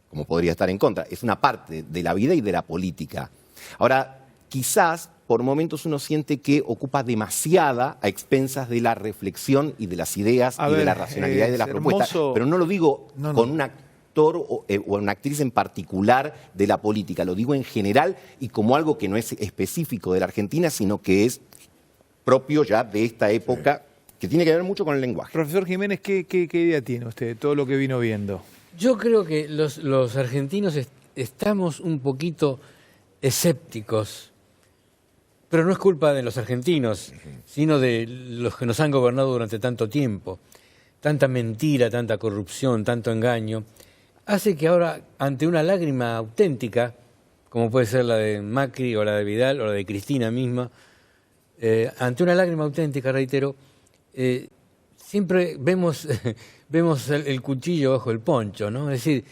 como podría estar en contra, es una parte de la vida y de la política. Ahora, quizás por momentos uno siente que ocupa demasiada a expensas de la reflexión y de las ideas de la racionalidad y de la propuesta. Pero no lo digo con un actor o una actriz en particular de la política, lo digo en general y como algo que no es específico de la Argentina, sino que es propio ya de esta época, que tiene que ver mucho con el lenguaje. Profesor Jiménez, ¿qué idea tiene usted de todo lo que vino viendo? Yo creo que los argentinos estamos un poquito escépticos, pero no es culpa de los argentinos, sino de los que nos han gobernado durante tanto tiempo. Tanta mentira, tanta corrupción, tanto engaño, hace que ahora, ante una lágrima auténtica, como puede ser la de Macri o la de Vidal o la de Cristina misma, ante una lágrima auténtica, reitero, siempre vemos el cuchillo bajo el poncho, ¿no? Es decir,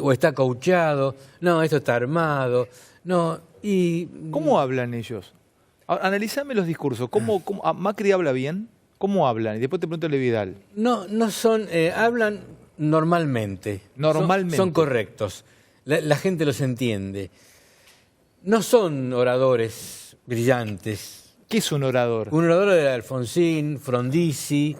o está cauchado, no, esto está armado, no, y... ¿Cómo hablan ellos? Analízame los discursos. ¿Macri habla bien? ¿Cómo hablan? Y después te pregunto de Vidal. No son, hablan normalmente. Normalmente. Son correctos. La gente los entiende. No son oradores brillantes. ¿Qué es un orador? Un orador era Alfonsín, Frondizi,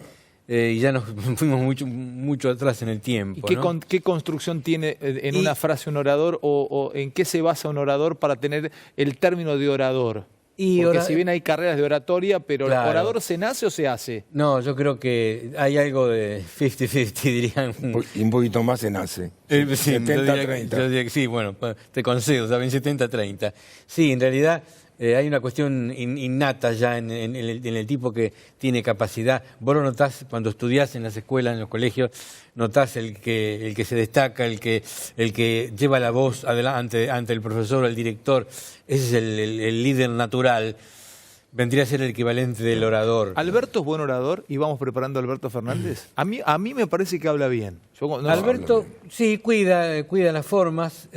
y ya nos fuimos mucho atrás en el tiempo. ¿Y ¿no? qué construcción tiene en una frase un orador o en qué se basa un orador para tener el término de orador? Porque si bien hay carreras de oratoria, pero ¿el orador se nace o se hace? No, yo creo que hay algo de 50-50, dirían. Y un poquito más se nace. Sí, 70-30. yo diría que sí, bueno, te concedo, saben, 70-30. Sí, en realidad hay una cuestión innata ya en el tipo que tiene capacidad. Vos lo notás cuando estudiás en las escuelas, en los colegios, notás el que se destaca, el que lleva la voz adelante ante el profesor o el director. Ese es el líder natural. Vendría a ser el equivalente del orador. ¿Alberto es buen orador y vamos preparando a Alberto Fernández? A mí me parece que habla bien. Alberto, sí, cuida las formas.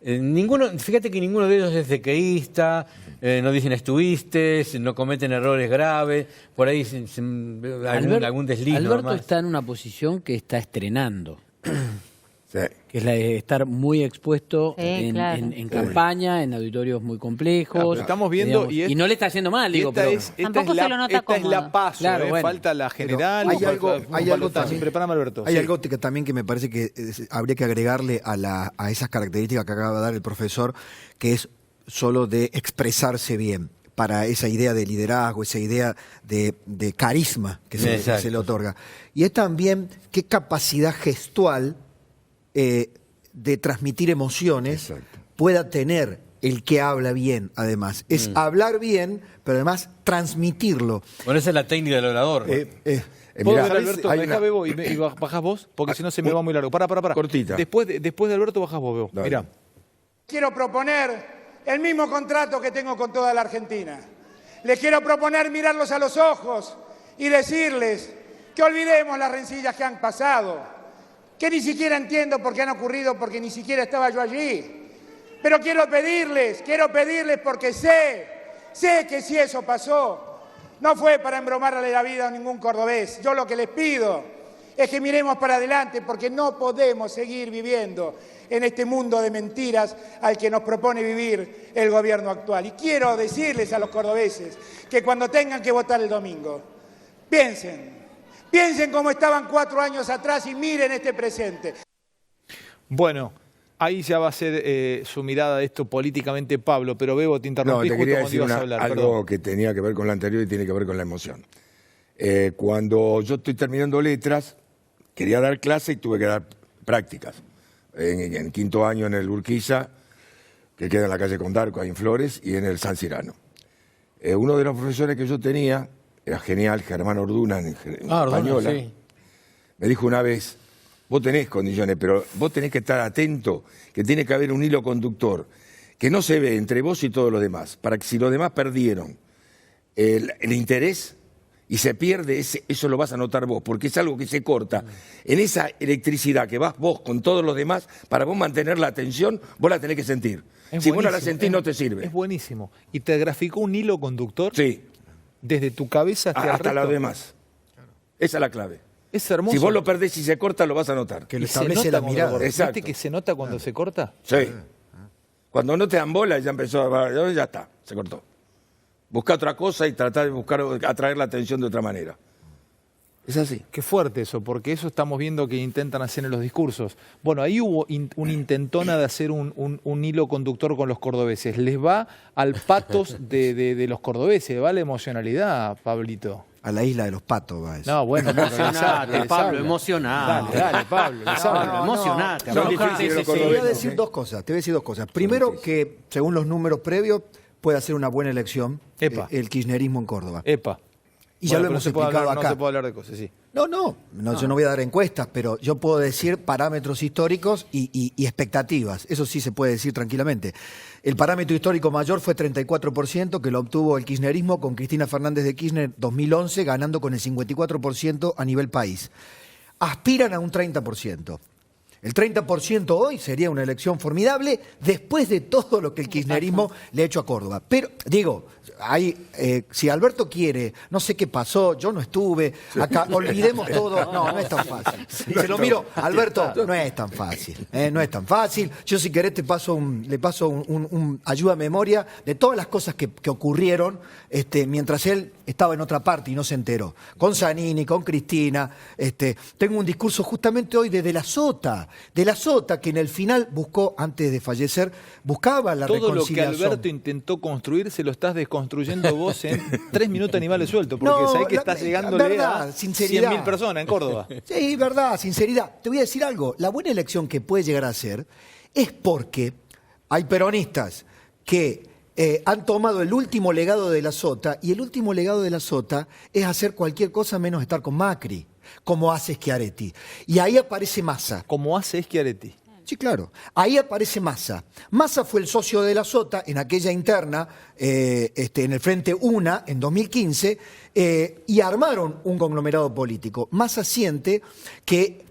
Fíjate que ninguno de ellos es dequeísta, no dicen estuviste, no cometen errores graves, por ahí algún desliz. Alberto nomás. está en una posición que está estrenando. Sí. Que es la de estar muy expuesto claro. en campaña, en auditorios muy complejos. Estamos viendo y no le está haciendo mal, digo, pero Tampoco se lo nota esta es la cómodo. paso, Claro, bueno. falta la general. Hay algo también. Prepárame, Alberto. Hay Sí. algo que también que me parece que habría que agregarle a esas características que acaba de dar el profesor, que es solo de expresarse bien, para esa idea de liderazgo, esa idea de carisma que se le otorga. Y es también qué capacidad gestual de transmitir emociones pueda tener el que habla bien, además. Es hablar bien, pero además transmitirlo. Bueno, esa es la técnica del orador. ¿Puedo ver, Alberto? ¿Me dejás, Bebo, y bajás vos? Porque si no se me va muy largo. Pará. Cortita. Después de Alberto bajás vos, Bebo. Mirá. Quiero proponer el mismo contrato que tengo con toda la Argentina. Les quiero proponer mirarlos a los ojos y decirles que olvidemos las rencillas que han pasado, que ni siquiera entiendo por qué han ocurrido, porque ni siquiera estaba yo allí. Pero quiero pedirles porque sé que si eso pasó, no fue para embromarle la vida a ningún cordobés. Yo lo que les pido es que miremos para adelante, porque no podemos seguir viviendo en este mundo de mentiras al que nos propone vivir el gobierno actual. Y quiero decirles a los cordobeses que cuando tengan que votar el domingo, piensen cómo estaban 4 años atrás y miren este presente. Bueno, ahí ya va a ser su mirada de esto políticamente, Pablo, pero Bebo, te interrumpí te justo quería cuando decir ibas a hablar. algo Perdón. que tenía que ver con la anterior y tiene que ver con la emoción. Cuando yo estoy terminando letras, quería dar clase y tuve que dar prácticas. En quinto año en el Urquiza, que queda en la calle Condarco, ahí en Flores, y en el San Cirano. Uno de los profesores que yo tenía, era genial, Germán Orduna, en española, me dijo una vez: vos tenés condiciones, pero vos tenés que estar atento, que tiene que haber un hilo conductor, que no se ve entre vos y todos los demás, para que si los demás perdieron el interés y se pierde, eso lo vas a notar vos, porque es algo que se corta. En esa electricidad que vas vos con todos los demás, para vos mantener la atención, vos la tenés que sentir. Si vos no la sentís, no te sirve. Es buenísimo. ¿Y te graficó un hilo conductor? Sí. Desde tu cabeza hasta los demás. Esa es la clave. Es hermoso. Si vos lo perdés y se corta, lo vas a notar. Que lo establece la mirada. ¿Viste que se nota cuando se corta? Sí. Cuando no te dan bola, ya empezó, ya está, se cortó. Busca otra cosa y tratar de atraer la atención de otra manera. Es así. Qué fuerte eso, porque eso estamos viendo que intentan hacer en los discursos. Bueno, ahí hubo una intentona de hacer un hilo conductor con los cordobeses. Les va al patos de los cordobeses, va la emocionalidad, Pablito. A la isla de los patos va eso. No, bueno, Emocionate, Pablo, emocionate. Dale, Pablo. Emocionate. Te voy a decir dos cosas. Primero, que según los números previos, puede hacer una buena elección el kirchnerismo en Córdoba. Y ya lo hemos explicado acá. No se puede hablar de cosas, sí. No, yo no voy a dar encuestas, pero yo puedo decir parámetros históricos y expectativas. Eso sí se puede decir tranquilamente. El parámetro histórico mayor fue 34%, que lo obtuvo el kirchnerismo con Cristina Fernández de Kirchner 2011, ganando con el 54% a nivel país. Aspiran a un 30%. El 30% hoy sería una elección formidable después de todo lo que el kirchnerismo le ha hecho a Córdoba. Pero, digo, si Alberto quiere, no sé qué pasó, yo no estuve, acá olvidemos todo. No es tan fácil. Se lo miro, Alberto, no es tan fácil. No es tan fácil. Yo, si querés, le paso un ayuda a memoria de todas las cosas que ocurrieron mientras él estaba en otra parte y no se enteró. Con Zanini, con Cristina. Tengo un discurso justamente hoy de la Sota, que en el final buscó, antes de fallecer, buscaba la reconciliación. Todo lo que Alberto intentó construir se lo estás desconstruyendo vos en 3 minutos animales sueltos, porque sabés que estás llegándole a 100.000 personas en Córdoba. Sí, verdad, sinceridad. Te voy a decir algo, la buena elección que puede llegar a ser es porque hay peronistas que han tomado el último legado de la Sota, y el último legado de la Sota es hacer cualquier cosa menos estar con Macri, como hace Schiaretti. Y ahí aparece Massa. Como hace Schiaretti. Sí, claro. Ahí aparece Massa. Massa fue el socio de la Sota en aquella interna, en el Frente UNA, en 2015, y armaron un conglomerado político. Massa siente que,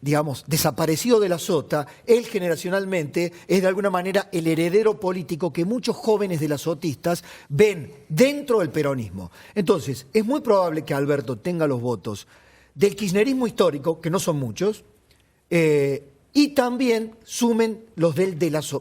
digamos, desaparecido de la Sota, él generacionalmente es de alguna manera el heredero político que muchos jóvenes de las sotistas ven dentro del peronismo. Entonces, es muy probable que Alberto tenga los votos del kirchnerismo histórico, que no son muchos, y también sumen los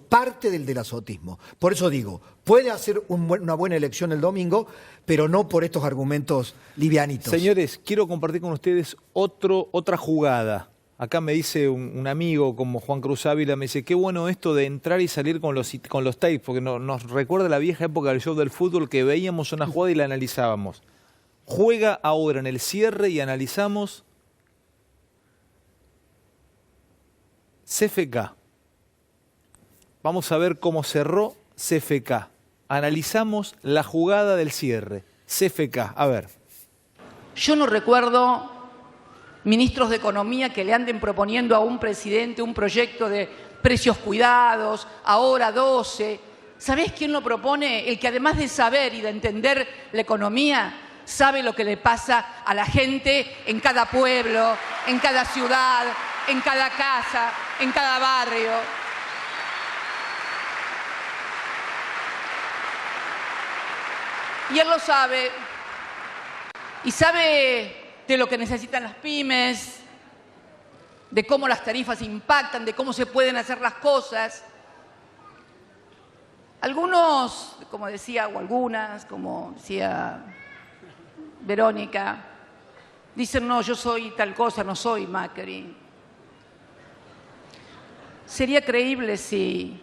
parte del delazotismo. Por eso digo, puede hacer una buena elección el domingo, pero no por estos argumentos livianitos. Señores, quiero compartir con ustedes otra jugada. Acá me dice un amigo como Juan Cruz Ávila, me dice, qué bueno esto de entrar y salir con los tapes, porque nos recuerda la vieja época del show del fútbol, que veíamos una jugada y la analizábamos. Juega ahora en el cierre y analizamos CFK. Vamos a ver cómo cerró CFK. Analizamos la jugada del cierre. CFK, a ver. Yo no recuerdo ministros de Economía que le anden proponiendo a un presidente un proyecto de precios cuidados, ahora 12. ¿Sabés quién lo propone? El que además de saber y de entender la economía, sabe lo que le pasa a la gente en cada pueblo, en cada ciudad, en cada casa, en cada barrio. Y él lo sabe. Y sabe de lo que necesitan las pymes, de cómo las tarifas impactan, de cómo se pueden hacer las cosas. Algunos, como decía, o algunas, como decía Verónica, dicen, no, yo soy tal cosa, no soy Macri. Sería creíble si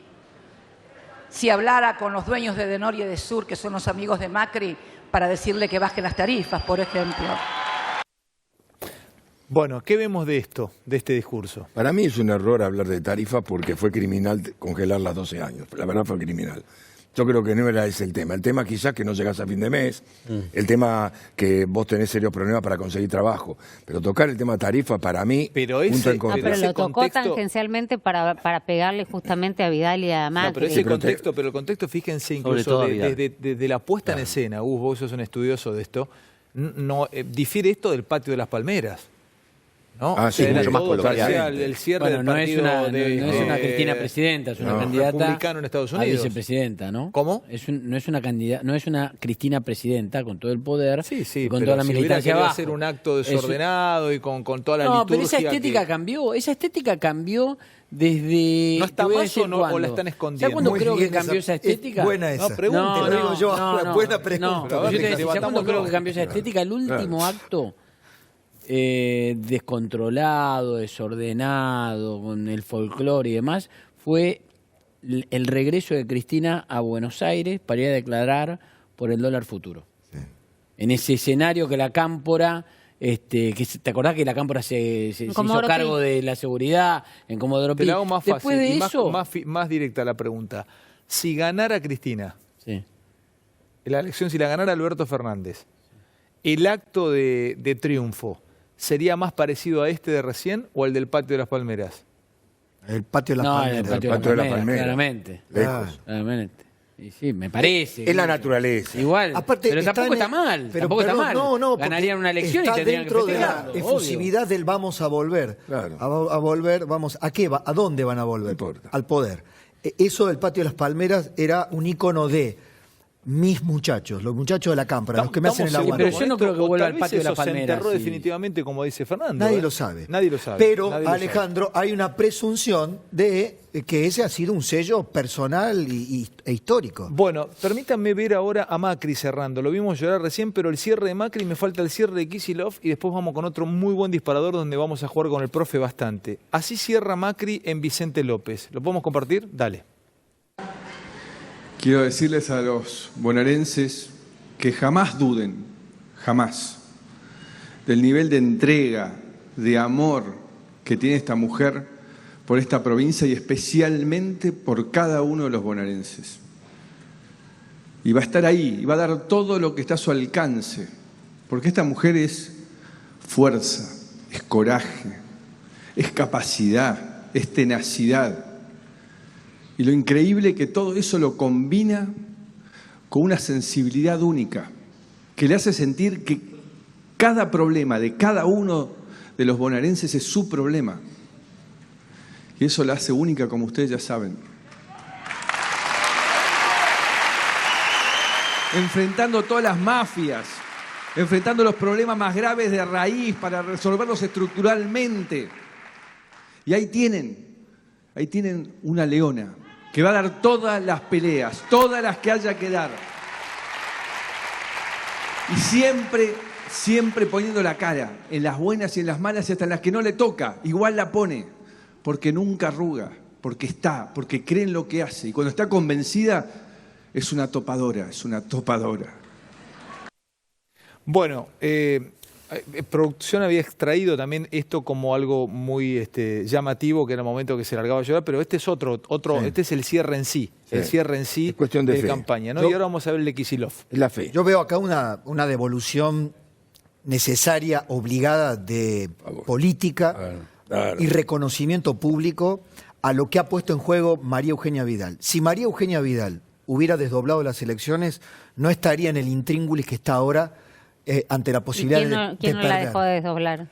hablara con los dueños de Denor y de Sur, que son los amigos de Macri, para decirle que baje las tarifas, por ejemplo. Bueno, ¿qué vemos de esto, de este discurso? Para mí es un error hablar de tarifa porque fue criminal congelarlas 12 años. La verdad fue criminal. Yo creo que no era ese el tema. El tema quizás que no llegás a fin de mes, el tema que vos tenés serios problemas para conseguir trabajo. Pero tocar el tema tarifa para mí, pero punto en contra. Pero lo tocó tangencialmente para pegarle justamente a Vidal y a Macri. No, pero ese contexto, el contexto, fíjense, incluso desde la puesta en escena, vos sos un estudioso de esto, difiere esto del patio de las Palmeras. ¿No? Ah, sí, mucho más coloquial. El cierre del partido no es una Cristina presidenta, es una candidata republicano en Estados Unidos. A vicepresidenta, ¿no? ¿Cómo? No es una Cristina presidenta con todo el poder, sí, con toda la militancia abajo. Hacer un acto desordenado y con toda la liturgia. No, pero esa estética cambió. Esa estética cambió desde... ¿No está más o la están escondiendo? ¿Sabes cuándo creo que cambió esa estética? Es buena esa. No, pregúntale. Digo yo, buena pregunta. Yo te decía, ¿sabes cuándo creo que cambió esa estética? El último acto descontrolado, desordenado, con el folclore y demás, fue el regreso de Cristina a Buenos Aires para ir a declarar por el dólar futuro. Sí. En ese escenario que la Cámpora, ¿te acordás que la Cámpora se hizo cargo de la seguridad en Comodoro Pi? Te la hago más Después fácil de y eso, más directa la pregunta. Si ganara Cristina, sí, la elección, si la ganara Alberto Fernández, el acto de triunfo, ¿sería más parecido a este de recién o al del patio de las Palmeras? El patio de las Palmeras. El patio de las Palmeras, claramente. Lejos. Claramente. Sí, me parece. Es la naturaleza. Igual, Aparte, pero tampoco está está mal. Pero, tampoco perdón, está mal. No, porque ganarían una elección y está tendrían que dentro de la festejarlo, efusividad del vamos a volver. Claro. A volver, vamos, ¿a qué va? ¿A dónde van a volver? No importa. Al poder. Eso del Patio de las Palmeras era un ícono de mis muchachos, los muchachos de la cámpora, los que me hacen el Estamos aguante. pero yo no creo que vuelva al patio de la Se Palmera, enterró sí. definitivamente, como dice Fernando. Nadie lo sabe. Nadie lo sabe. Pero, nadie lo Alejandro, hay una presunción de que ese ha sido un sello personal e histórico. Bueno, permítanme ver ahora a Macri cerrando. Lo vimos llorar recién, pero el cierre de Macri, me falta el cierre de Kicillof y después vamos con otro muy buen disparador donde vamos a jugar con el profe bastante. Así cierra Macri en Vicente López. ¿Lo podemos compartir? Dale. Quiero decirles a los bonaerenses que jamás duden, jamás, del nivel de entrega, de amor que tiene esta mujer por esta provincia y especialmente por cada uno de los bonaerenses. Y va a estar ahí, y va a dar todo lo que está a su alcance, porque esta mujer es fuerza, es coraje, es capacidad, es tenacidad. Y lo increíble que todo eso lo combina con una sensibilidad única, que le hace sentir que cada problema de cada uno de los bonaerenses es su problema. Y eso la hace única, como ustedes ya saben. Enfrentando todas las mafias, enfrentando los problemas más graves de raíz para resolverlos estructuralmente. Y ahí tienen una leona que va a dar todas las peleas, todas las que haya que dar. Y siempre poniendo la cara, en las buenas y en las malas y hasta en las que no le toca, igual la pone, porque nunca arruga, porque cree en lo que hace. Y cuando está convencida, es una topadora, es una topadora. Bueno, producción había extraído también esto como algo muy llamativo, que era el momento que se largaba a llorar, pero este es otro sí. Este es el cierre en sí, el cierre en sí es cuestión de fe. campaña, ¿no? Y ahora vamos a ver el de Kicillof. La fe. Yo veo acá una devolución necesaria, obligada de política y reconocimiento público a lo que ha puesto en juego María Eugenia Vidal. Si María Eugenia Vidal hubiera desdoblado las elecciones, no estaría en el intríngulis que está ahora ante la posibilidad de ¿Quién no la perder. dejó de desdoblar?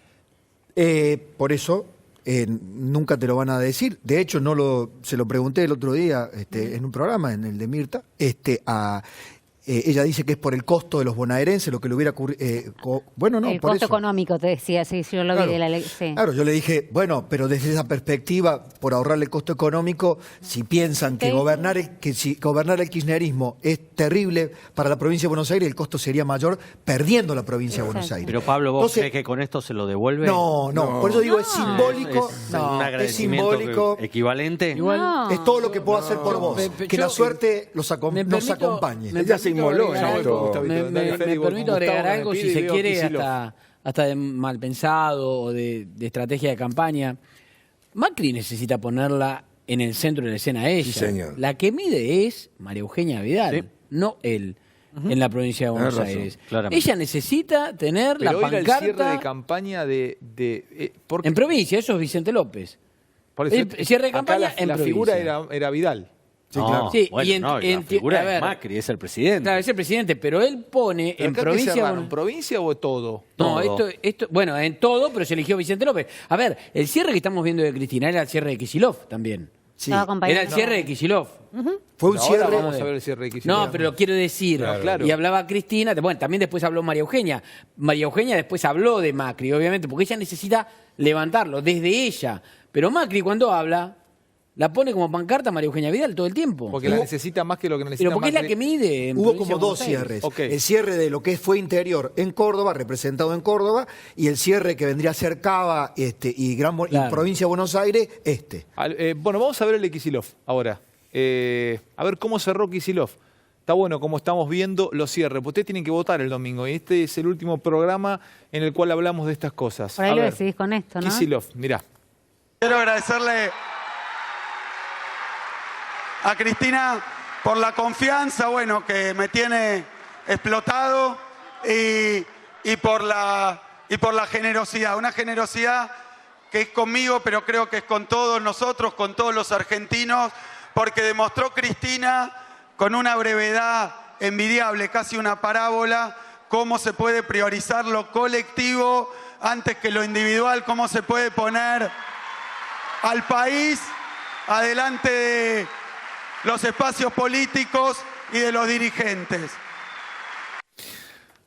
Por eso nunca te lo van a decir. De hecho, se lo pregunté el otro día en un programa, en el de Mirta, ella dice que es por el costo de los bonaerenses, lo que le hubiera ocurrido. Bueno, no, el por costo eso. económico, te decía, sí, yo lo Claro. vi de la ley. Sí. Claro, yo le dije, bueno, pero desde esa perspectiva, por ahorrarle el costo económico, si piensan que si gobernar el kirchnerismo es terrible para la provincia de Buenos Aires, el costo sería mayor perdiendo la provincia de Buenos Aires. Pero Pablo, ¿vos Entonces, crees que con esto se lo devuelve? No, por eso digo, es simbólico. ¿Es No, un es agradecimiento simbólico. equivalente? No. Es todo lo que puedo hacer por vos. Que la suerte nos permito- acompañe. Ella se inmoló en agregar esto. algo. Me permito agregar algo, si se quiere, hasta de mal pensado o de estrategia de campaña. Macri necesita ponerla en el centro de la escena a ella. Sí, señor. La que mide es María Eugenia Vidal, no él, en la provincia de Buenos Tenés razón, Aires. claramente. Ella necesita tener Pero la hoy era el cierre de pancarta campaña porque en provincia, eso es Vicente López. por eso, el cierre de acá campaña en la figura provincia. era Vidal. Sí, No, claro. Sí, bueno, y en- no, en- la figura a ver, es Macri, es el presidente. Claro, es el presidente, pero él pone ¿Pero en acá qué provincia... cerraron? ¿Provincia o todo? No, Todo. bueno, en todo, pero se eligió Vicente López. A ver, el cierre que estamos viendo de Cristina era el cierre de Kicillof también. Sí. Estaba acompañando. Era el cierre de Kicillof. Fue un Ahora cierre. vamos a ver el cierre de Kicillof. No, pero lo quiero decir. Claro. Y hablaba Cristina, bueno, también después habló María Eugenia. María Eugenia después habló de Macri, obviamente, porque ella necesita levantarlo desde ella. Pero Macri cuando habla, la pone como pancarta María Eugenia Vidal todo el tiempo. Porque la necesita más que lo que necesita Pero porque es la Macri. que mide. en Hubo provincia como de dos Buenos Aires. cierres. Ok. El cierre de lo que fue interior en Córdoba, representado en Córdoba, y el cierre que vendría a ser Cava y y Claro. provincia de Buenos Aires, Bueno, vamos a ver el de Kicillof ahora. A ver cómo cerró Kicillof. Está bueno, como estamos viendo, los cierres. Pues ustedes tienen que votar el domingo. Y este es el último programa en el cual hablamos de estas cosas. Por ahí A lo ver, decidís con esto, ¿no? Kicillof, mirá. Quiero agradecerle a Cristina por la confianza, bueno, que me tiene explotado y por la generosidad. Una generosidad que es conmigo, pero creo que es con todos nosotros, con todos los argentinos, porque demostró Cristina con una brevedad envidiable, casi una parábola, cómo se puede priorizar lo colectivo antes que lo individual, cómo se puede poner al país adelante de los espacios políticos y de los dirigentes.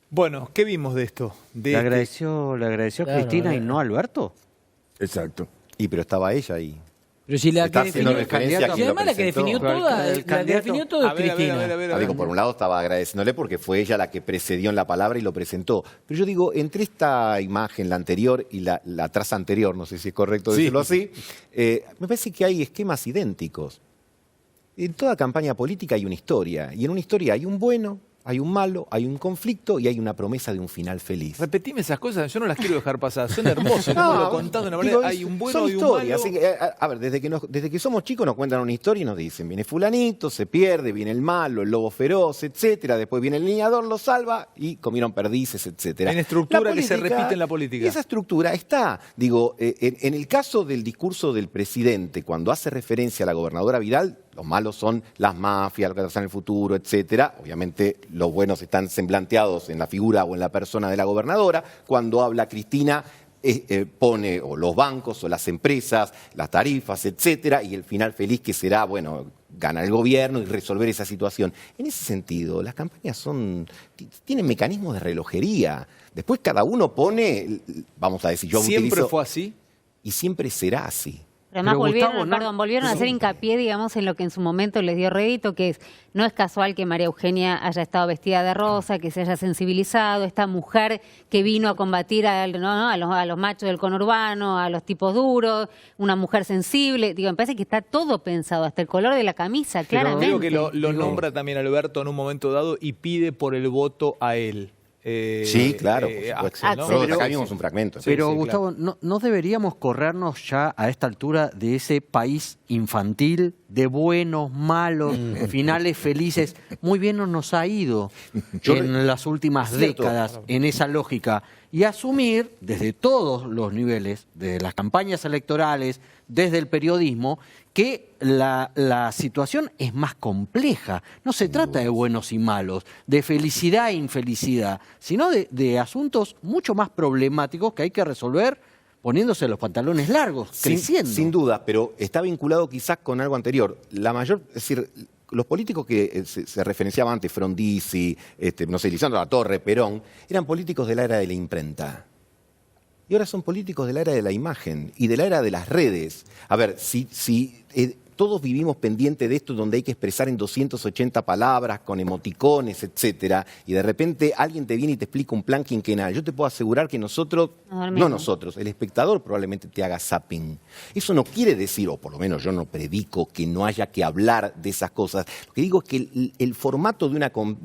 Bueno, ¿qué vimos de esto? ¿Le agradeció a Cristina y no a Alberto? Exacto. Y pero estaba ella ahí. Pero si la Está que haciendo definió, referencia a si quien lo además la que definió presentó. toda, la que definió todo es Cristina. Digo, por un lado estaba agradeciéndole porque fue ella la que precedió en la palabra y lo presentó. Pero yo digo, entre esta imagen, la anterior y la tras anterior, no sé si es correcto decirlo así, me parece que hay esquemas idénticos. En toda campaña política hay una historia, y en una historia hay un bueno, hay un malo, hay un conflicto y hay una promesa de un final feliz. Repetime esas cosas, yo no las quiero dejar pasar. Son hermosas, como lo contás de una manera. Digo, Hay un bueno son y un historias, malo. así que, a ver, desde que somos chicos nos cuentan una historia y nos dicen, viene fulanito, se pierde, viene el malo, el lobo feroz, etcétera, después viene el leñador, lo salva y comieron perdices, etcétera. En estructura La que se política- repite en la política. Y esa estructura está. Digo, en el caso del discurso del presidente, cuando hace referencia a la gobernadora Vidal, los malos son las mafias, lo que pasa en el futuro, etcétera. Obviamente los buenos están semblanteados en la figura o en la persona de la gobernadora. Cuando habla Cristina, pone o los bancos o las empresas, las tarifas, etcétera, y el final feliz que será, bueno, ganar el gobierno y resolver esa situación. En ese sentido, las campañas tienen mecanismos de relojería. Después cada uno pone, vamos a decir, yo ¿Siempre utilizo- fue así? Y siempre será así. Pero además Pero Gustavo, volvieron a hacer hincapié, digamos, en lo que en su momento les dio rédito, que no es casual que María Eugenia haya estado vestida de rosa, que se haya sensibilizado, esta mujer que vino a combatir a los machos del conurbano, a los tipos duros, una mujer sensible. Digo, me parece que está todo pensado, hasta el color de la camisa, claramente. Creo que lo nombra también Alberto en un momento dado y pide por el voto a él. Sí, claro, por supuesto. Axel, ¿no? Nosotros acá vimos un fragmento. Pero sí, Gustavo, ¿no deberíamos corrernos ya a esta altura de ese país infantil, de buenos, malos, finales felices? Muy bien nos ha ido en las últimas Cierto. décadas en esa lógica. Y asumir desde todos los niveles, desde las campañas electorales, desde el periodismo, que la situación es más compleja. No se trata de buenos y malos, de felicidad e infelicidad, sino de asuntos mucho más problemáticos que hay que resolver poniéndose los pantalones largos, creciendo. Sin duda, pero está vinculado quizás con algo anterior. Es decir, los políticos que se referenciaban antes, Frondizi, no sé, Lisandro Latorre, Perón, eran políticos de la era de la imprenta. Y ahora son políticos de la era de la imagen y de la era de las redes. A ver, si todos vivimos pendientes de esto donde hay que expresar en 280 palabras, con emoticones, etcétera, y de repente alguien te viene y te explica un plan quinquenal. Yo te puedo asegurar que nosotros, el espectador probablemente te haga zapping. Eso no quiere decir, o por lo menos yo no predico, que no haya que hablar de esas cosas. Lo que digo es que el formato de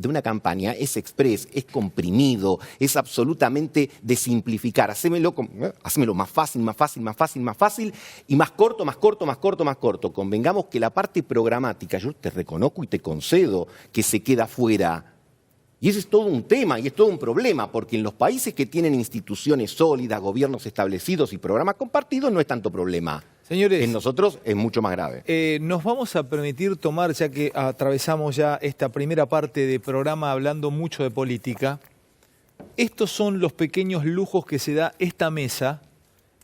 una campaña es express, es comprimido, es absolutamente de simplificar. Hacémelo más fácil, más fácil, más fácil, más fácil, y más corto, más corto, más corto, más corto. Convengamos que la parte programática, yo te reconozco y te concedo que se queda fuera. Y ese es todo un tema y es todo un problema, porque en los países que tienen instituciones sólidas, gobiernos establecidos y programas compartidos, no es tanto problema. Señores, en nosotros es mucho más grave. Nos vamos a permitir tomar, ya que atravesamos ya esta primera parte de programa hablando mucho de política, estos son los pequeños lujos que se da esta mesa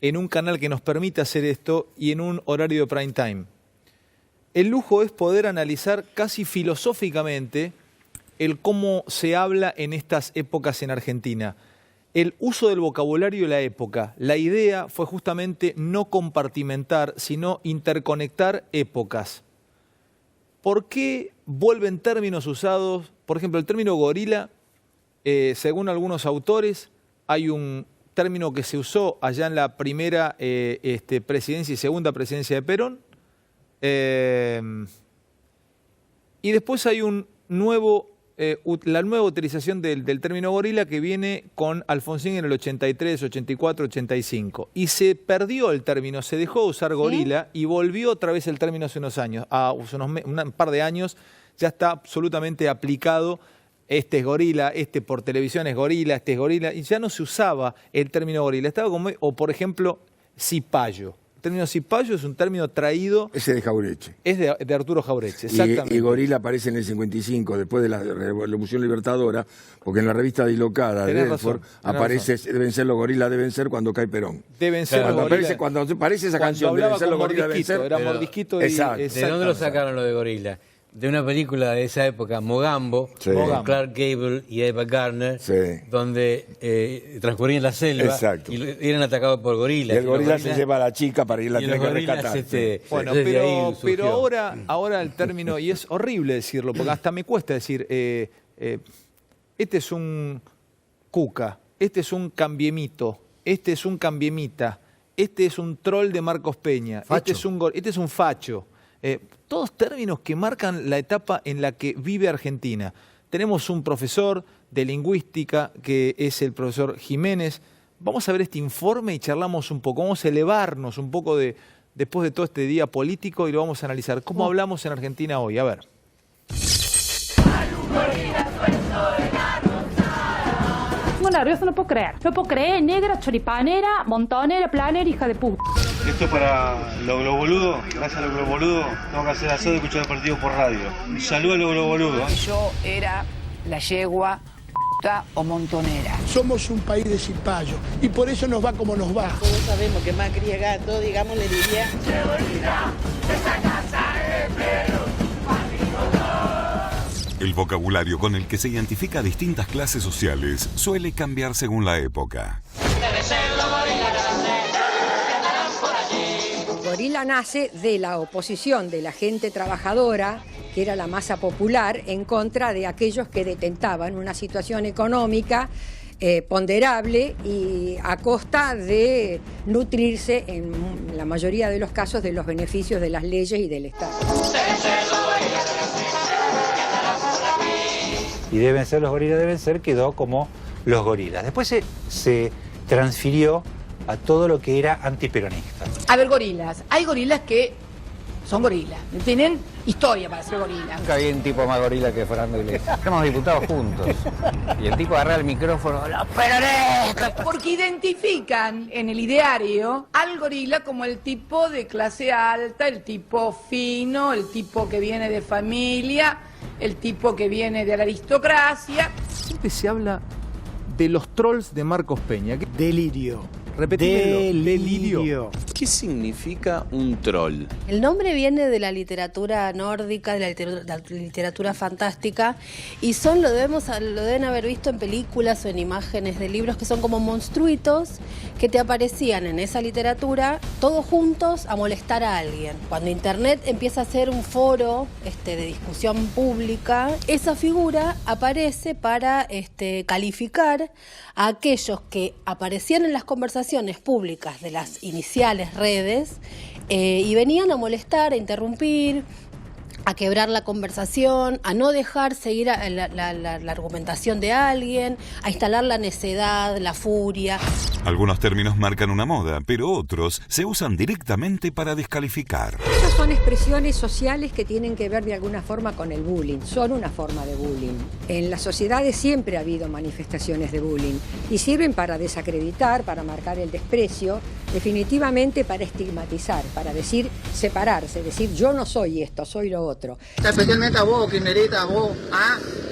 en un canal que nos permite hacer esto y en un horario de prime time. El lujo es poder analizar casi filosóficamente el cómo se habla en estas épocas en Argentina. El uso del vocabulario de la época. La idea fue justamente no compartimentar, sino interconectar épocas. ¿Por qué vuelven términos usados? Por ejemplo, el término gorila, según algunos autores, hay un término que se usó allá en la primera presidencia y segunda presidencia de Perón. Y después hay la nueva utilización del término gorila que viene con Alfonsín en el 83, 84, 85. Y se perdió el término, se dejó de usar gorila y volvió otra vez el término hace unos años. Un par de años ya está absolutamente aplicado. Este es gorila, este por televisión es gorila, este es gorila. Y ya no se usaba el término gorila. Estaba como, o por ejemplo, cipayo. término cipayo es un término traído... Ese de Jaureche. Es de Arturo Jaureche, exactamente. Y gorila aparece en el 55, después de la Revolución Libertadora, porque en la revista Dislocada de Delford aparece, deben ser los gorilas, deben ser cuando cae Perón. Deben ser los gorilas. Cuando aparece esa canción, deben ser los gorilas, deben ser. Era Mordisquito y... Exacto. ¿De dónde lo sacaron lo de gorila? De una película de esa época, Mogambo, con Clark Gable y Ava Gardner, donde transcurría en la selva y eran atacados por gorilas. Y el gorila se lleva a la chica para ir a tener que rescatar. Bueno, pero ahora el término, y es horrible decirlo, porque hasta me cuesta decir, este es un cuca, este es un cambiemito, este es un cambiemita, este es un troll de Marcos Peña, este es un facho. Todos términos que marcan la etapa en la que vive Argentina. Tenemos un profesor de lingüística que es el profesor Jiménez. Vamos a ver este informe y charlamos un poco. Vamos a elevarnos un poco después de todo este día político y lo vamos a analizar. ¿Cómo hablamos en Argentina hoy? A ver. Nervioso, no puedo creer. No puedo creer, negra, choripanera, montonera, planera, hija de puta. Esto es para los globoludos. Gracias a los globoludos tengo que hacer asado y escuchar el partido por radio. Un saludo a los globoludos. Yo era la yegua, puta o montonera. Somos un país de cipayo y por eso nos va como nos va. Todos sabemos que Macri es gato, digamos, le diría... El vocabulario con el que se identifica a distintas clases sociales suele cambiar según la época. Gorila nace de la oposición de la gente trabajadora, que era la masa popular, en contra de aquellos que detentaban una situación económica ponderable y a costa de nutrirse, en la mayoría de los casos, de los beneficios de las leyes y del Estado. Y deben ser los gorilas, deben ser, quedó como los gorilas. Después se transfirió a todo lo que era antiperonista. A ver, gorilas. Hay gorilas que son gorilas. Tienen historia para ser gorilas. Nunca había un tipo más gorila que Fernando Iglesias. Hemos diputados juntos. Y el tipo agarra el micrófono, ¡los peronistas! Porque identifican en el ideario al gorila como el tipo de clase alta, el tipo fino, el tipo que viene de familia, el tipo que viene de la aristocracia. Siempre se habla de los trolls de Marcos Peña. Delirio. Repetímelo. Delirio. ¿Qué significa un troll? El nombre viene de la literatura nórdica, de la literatura fantástica, y lo deben haber visto en películas o en imágenes de libros que son como monstruitos que te aparecían en esa literatura todos juntos a molestar a alguien. Cuando Internet empieza a ser un foro de discusión pública, esa figura aparece para calificar a aquellos que aparecían en las conversaciones públicas de las iniciales redes y venían a molestar, a interrumpir, a quebrar la conversación, a no dejar seguir la argumentación de alguien, a instalar la necedad, la furia. Algunos términos marcan una moda, pero otros se usan directamente para descalificar. Esas son expresiones sociales que tienen que ver de alguna forma con el bullying, son una forma de bullying. En las sociedades siempre ha habido manifestaciones de bullying y sirven para desacreditar, para marcar el desprecio, definitivamente para estigmatizar, para decir, separarse, decir yo no soy esto, soy lo otro. Especialmente a vos, Kirchnerita, a vos,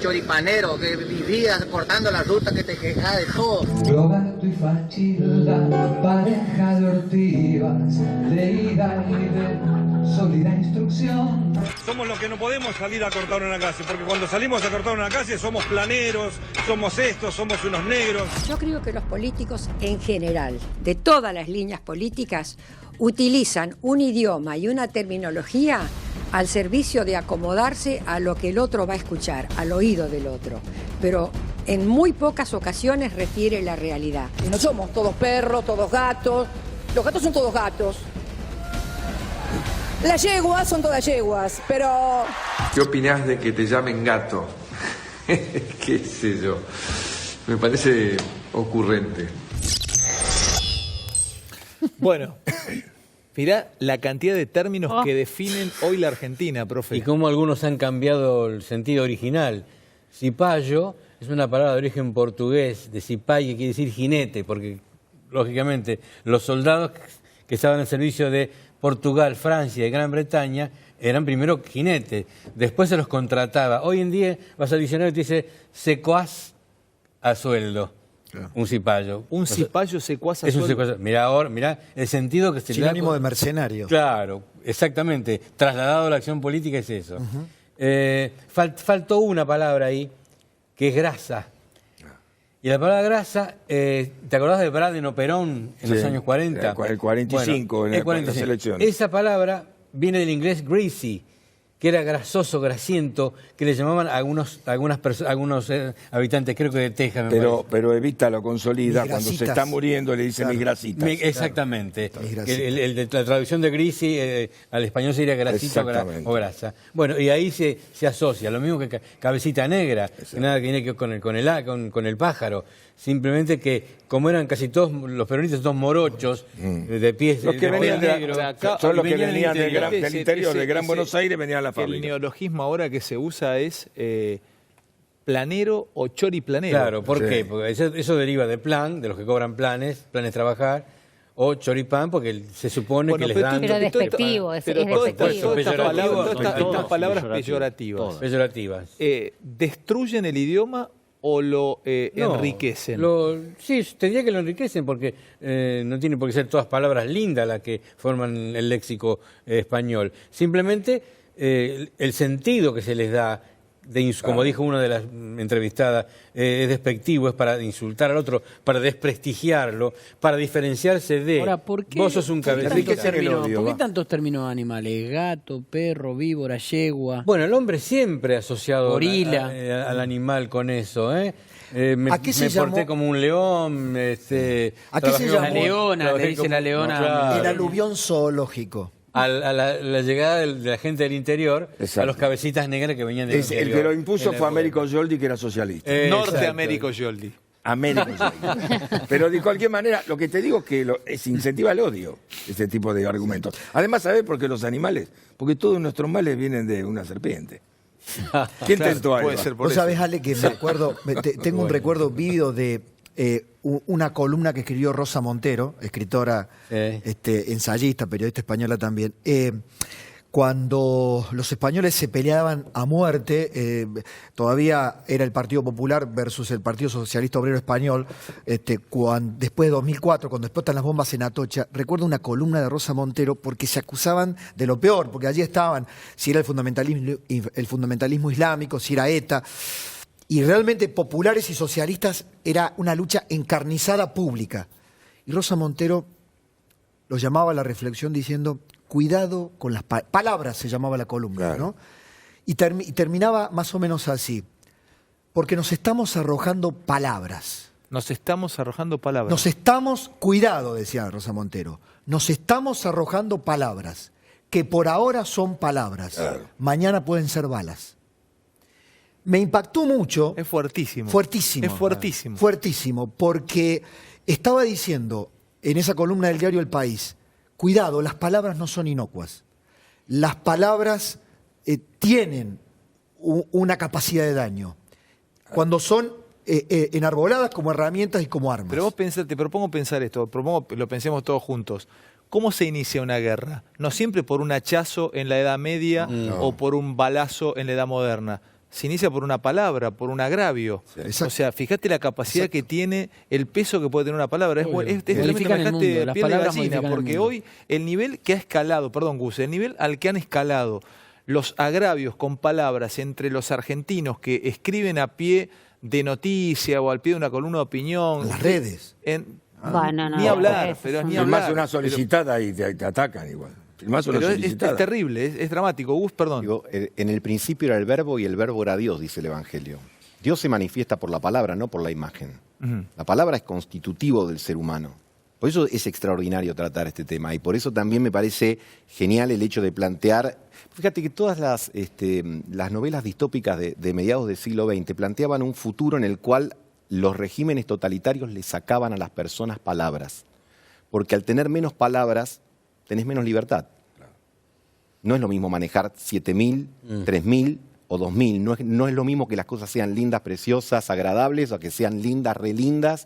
choripanero, que vivías cortando la ruta, que te quejas de todo. Roberto y Fachilda, pareja de ortivas, leída y de sólida instrucción. Somos los que no podemos salir a cortar una calle, porque cuando salimos a cortar una calle somos planeros, somos estos, somos unos negros. Yo creo que los políticos en general, de todas las líneas políticas, utilizan un idioma y una terminología al servicio de acomodarse a lo que el otro va a escuchar, al oído del otro. Pero en muy pocas ocasiones refiere la realidad. Y no somos todos perros, todos gatos. Los gatos son todos gatos. Las yeguas son todas yeguas, pero... ¿Qué opinás de que te llamen gato? ¿Qué sé yo? Me parece ocurrente. Bueno, mirá la cantidad de términos que definen hoy la Argentina, profe. Y cómo algunos han cambiado el sentido original. Cipayo es una palabra de origen portugués, de cipay, que quiere decir jinete, porque, lógicamente, los soldados que estaban al servicio de Portugal, Francia y Gran Bretaña, eran primero jinetes, después se los contrataba. Hoy en día vas al diccionario y te dice secuaz a sueldo. Un cipayo. Un cipayo secuaz a es un sueldo. secuaz. Mirá ahora, mirá el sentido que se le da. Sinónimo de mercenario. Claro, exactamente. Trasladado a la acción política es eso. Faltó una palabra ahí, que es grasa. Y la palabra grasa, ¿te acordás de Braden Perón en los años 40? El 45, Bueno, en las elecciones. Esa palabra viene del inglés greasy, que era grasoso, grasiento, que le llamaban a algunos habitantes, creo que de Texas. Pero Evita lo consolida, Mis cuando se grasitas. está muriendo le dice mis grasitas. Exactamente. Mis grasitas. La traducción de greasy al español sería grasita o grasa. Bueno, y ahí se asocia, lo mismo que cabecita negra, que nada que tiene que ver con el pájaro. Simplemente que, como eran casi todos los peronistas, todos morochos, de pies Los que venían negro, son los que venían del interior, ese- del Gran ese- Buenos Aires, venían a la El fábrica. neologismo ahora que se usa es planero o choriplanero. Claro, ¿por qué? Porque eso deriva de plan, de los que cobran planes trabajar, o choripán, porque se supone que les dan... Pero despectivo, es despectivo. Estas palabras peyorativas. Peyorativas. ¿Destruyen el idioma o lo enriquecen? Sí, te diría que lo enriquecen porque no tienen por qué ser todas palabras lindas las que forman el léxico español. Simplemente el sentido que se les da, como dijo una de las entrevistadas, es despectivo, es para insultar al otro, para desprestigiarlo, para diferenciarse de... Ahora, ¿por qué, vos sos un cabecita. ¿por qué tantos términos animales? Gato, perro, víbora, yegua. Bueno, el hombre siempre ha asociado Gorila. al animal con eso, ¿eh? ¿A qué se me porté llamó? como un león. ¿A qué se trabajé llamó? La leona, le trabajé dice como- la leona. claro. El aluvión zoológico. A la llegada de la gente del interior, a los cabecitas negras que venían del El interior. que lo impuso en la fue época. Américo Yoldi, que era socialista. Norteamérico Yoldi. Américo Yoldi. Pero de cualquier manera, lo que te digo es que se incentiva el odio, ese tipo de argumentos. Además, ¿sabés por qué los animales? Porque todos nuestros males vienen de una serpiente. ¿Quién tentó algo? Puede ser por Vos eso. sabés, Ale, que me acuerdo, tengo un recuerdo vívido de una columna que escribió Rosa Montero, escritora, ensayista, periodista española también. Cuando los españoles se peleaban a muerte, todavía era el Partido Popular versus el Partido Socialista Obrero Español, después de 2004, cuando explotan las bombas en Atocha, recuerdo una columna de Rosa Montero porque se acusaban de lo peor, porque allí estaban, si era el fundamentalismo islámico, si era ETA, y realmente populares y socialistas era una lucha encarnizada pública. Y Rosa Montero los llamaba a la reflexión diciendo... Cuidado con las palabras, se llamaba la columna, ¿no? Y terminaba más o menos así. Porque nos estamos arrojando palabras. Nos estamos arrojando palabras. Cuidado, decía Rosa Montero, nos estamos arrojando palabras, que por ahora son palabras, mañana pueden ser balas. Me impactó mucho. Es fuertísimo. Fuertísimo. Es fuertísimo. Fuertísimo, porque estaba diciendo en esa columna del diario El País, cuidado, las palabras no son inocuas. Las palabras tienen una capacidad de daño. Cuando son enarboladas como herramientas y como armas. Pero vos te propongo pensar esto, lo pensemos todos juntos. ¿Cómo se inicia una guerra? No siempre por un hachazo en la Edad Media o por un balazo en la Edad Moderna. Se inicia por una palabra, por un agravio. O sea, fíjate la capacidad que tiene, el peso que puede tener una palabra. Es tremendo, me dejaste piel de gallina, porque hoy el nivel que ha escalado, perdón Gus, el nivel al que han escalado los agravios con palabras entre los argentinos que escriben a pie de noticia o al pie de una columna de opinión. Las redes. Ni hablar, pero ni hablar. Filmás una solicitada y te atacan igual. Pero es terrible, es dramático. Gus, perdón. Digo, en el principio era el verbo y el verbo era Dios, dice el Evangelio. Dios se manifiesta por la palabra, no por la imagen. La palabra es constitutivo del ser humano. Por eso es extraordinario tratar este tema y por eso también me parece genial el hecho de plantear... Fíjate que todas las novelas distópicas de mediados del siglo XX planteaban un futuro en el cual los regímenes totalitarios le sacaban a las personas palabras. Porque al tener menos palabras, tenés menos libertad. No es lo mismo manejar 7.000, 3.000 o 2.000. No es lo mismo que las cosas sean lindas, preciosas, agradables, o que sean lindas, relindas,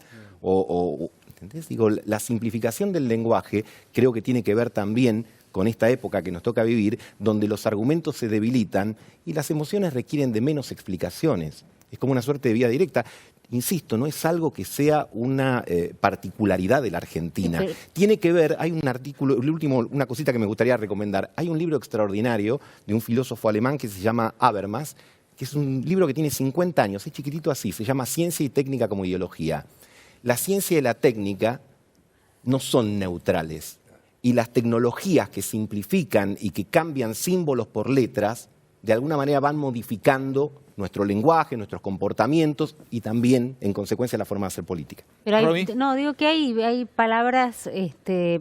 ¿Entendés? Digo, la simplificación del lenguaje creo que tiene que ver también con esta época que nos toca vivir, donde los argumentos se debilitan y las emociones requieren de menos explicaciones. Es como una suerte de vía directa. Insisto, no es algo que sea una particularidad de la Argentina. Sí, pero... Tiene que ver, hay un artículo, el último, una cosita que me gustaría recomendar. Hay un libro extraordinario de un filósofo alemán que se llama Habermas, que es un libro que tiene 50 años, es chiquitito así, se llama Ciencia y Técnica como Ideología. La ciencia y la técnica no son neutrales. Y las tecnologías que simplifican y que cambian símbolos por letras, de alguna manera van modificando nuestro lenguaje, nuestros comportamientos y también, en consecuencia, la forma de hacer política. Pero no, digo que hay palabras,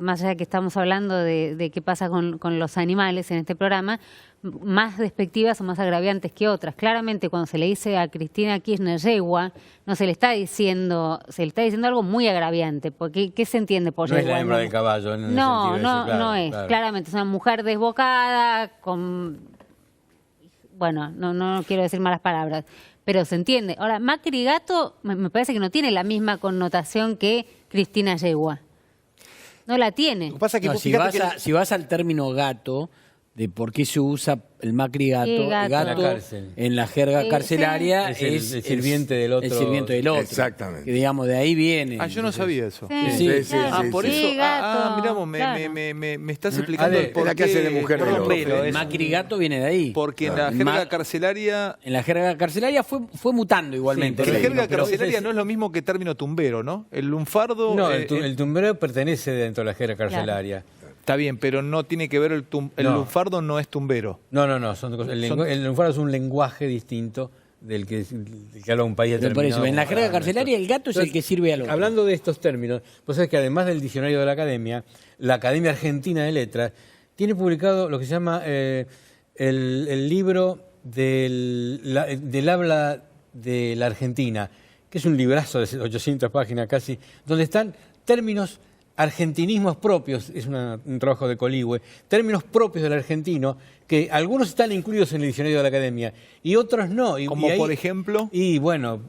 más allá de que estamos hablando de qué pasa con los animales en este programa, más despectivas o más agraviantes que otras. Claramente, cuando se le dice a Cristina Kirchner yegua, no se le está diciendo, se le está diciendo algo muy agraviante, porque ¿qué se entiende por no yegua? No es la hembra del caballo. No, no es. Claro. Claramente, es una mujer desbocada, con... Bueno, no quiero decir malas palabras, pero se entiende. Ahora, Macri gato me parece que no tiene la misma connotación que Cristina yegua. No la tiene. Lo que pasa es que no, si vas al término gato, de por qué se usa el Macri gato, gato en la jerga carcelaria es el sirviente del otro. El sirviente del otro. Exactamente. Que digamos, de ahí viene. Ah, yo no sabía eso. Sí, por eso. Miramos, me estás explicando el por qué. La que hace de mujer el Macri gato viene de ahí. Porque en la jerga carcelaria... En la jerga carcelaria fue mutando igualmente. Sí, pero la jerga carcelaria no es lo mismo que término tumbero, ¿no? El lunfardo... No, el tumbero pertenece dentro de la jerga carcelaria. Claro. Está bien, pero no tiene que ver el lunfardo, no es tumbero. No, son cosas. El lunfardo es un lenguaje distinto del que habla un país determinado. Por eso, en la jerga carcelaria el gato es el que sirve al otro. Hablando de estos términos, pues es que además del diccionario de la Academia Argentina de Letras tiene publicado lo que se llama el libro del habla de la Argentina, que es un librazo de 800 páginas casi, donde están términos argentinismos propios, es un trabajo de Coligüe, términos propios del argentino, que algunos están incluidos en el diccionario de la Academia y otros no. Como por ejemplo... Y bueno...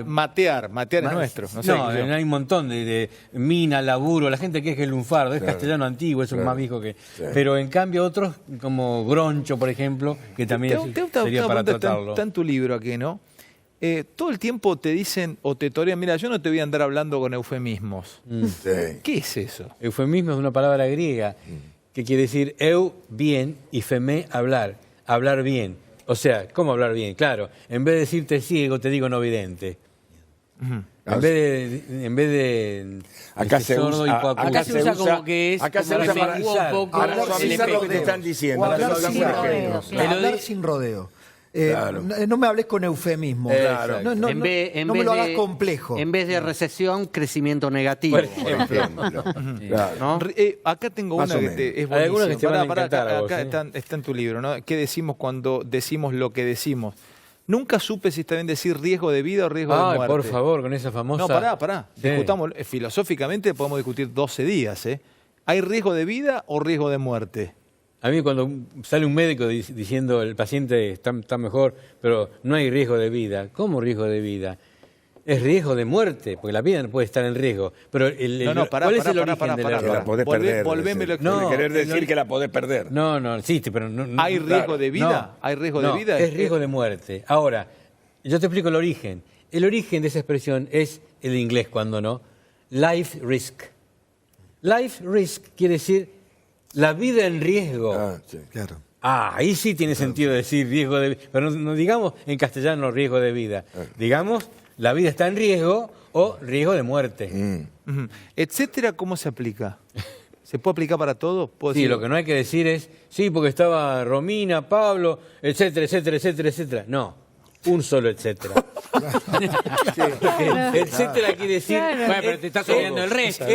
matear es nuestro. No, hay un montón de mina, laburo, la gente que es el lunfardo, es castellano antiguo, eso es más viejo que... Sí. Pero en cambio otros, como groncho, por ejemplo, que también sería para tratarlo. Está en tu libro aquí, ¿no? Todo el tiempo te dicen o te torean, mira, yo no te voy a andar hablando con eufemismos. Sí. ¿Qué es eso? Eufemismo es una palabra griega que quiere decir eu, bien, y femé, hablar bien. O sea, ¿cómo hablar bien? Claro, en vez de decirte ciego, te digo no vidente. En vez de acá se sordo usa, y acá se usa como que es acá se usa para suavizar lo que te están diciendo. Hablar sin rodeo. Claro. No me hables con eufemismo. Claro. No me lo hagas complejo. En vez de recesión, crecimiento negativo. Por ejemplo. Claro. ¿No? Acá tengo más una que es buenísima. Hay algunas que te van a encantar acá está en tu libro, ¿no? ¿Qué decimos cuando decimos lo que decimos? Nunca supe si está bien decir riesgo de vida o riesgo de muerte. Por favor, con esa famosa... No, pará. Sí. Discutamos, filosóficamente podemos discutir 12 días, ¿eh? ¿Hay riesgo de vida o riesgo de muerte? A mí cuando sale un médico diciendo el paciente está mejor, pero no hay riesgo de vida. ¿Cómo riesgo de vida? Es riesgo de muerte, porque la vida no puede estar en riesgo. Pero ¿cuál es el origen del error? La podés perder. No, querer decir que la podés perder. No, sí, pero no. ¿Hay riesgo de vida? ¿Hay riesgo de vida? Es riesgo de muerte. Ahora, yo te explico el origen. El origen de esa expresión es el inglés, cuando no, life risk. Life risk quiere decir la vida en riesgo. Sí, claro. Ahí sí tiene sentido decir riesgo de vida. Pero no digamos en castellano riesgo de vida. Digamos, la vida está en riesgo o riesgo de muerte. Etcétera, ¿cómo se aplica? ¿Se puede aplicar para todo? Sí, lo que no hay que decir es, sí, porque estaba Romina, Pablo, etcétera, etcétera, etcétera, etcétera. No, un solo etcétera. Etcétera quiere decir... Bueno, pero te estás olvidando el resto.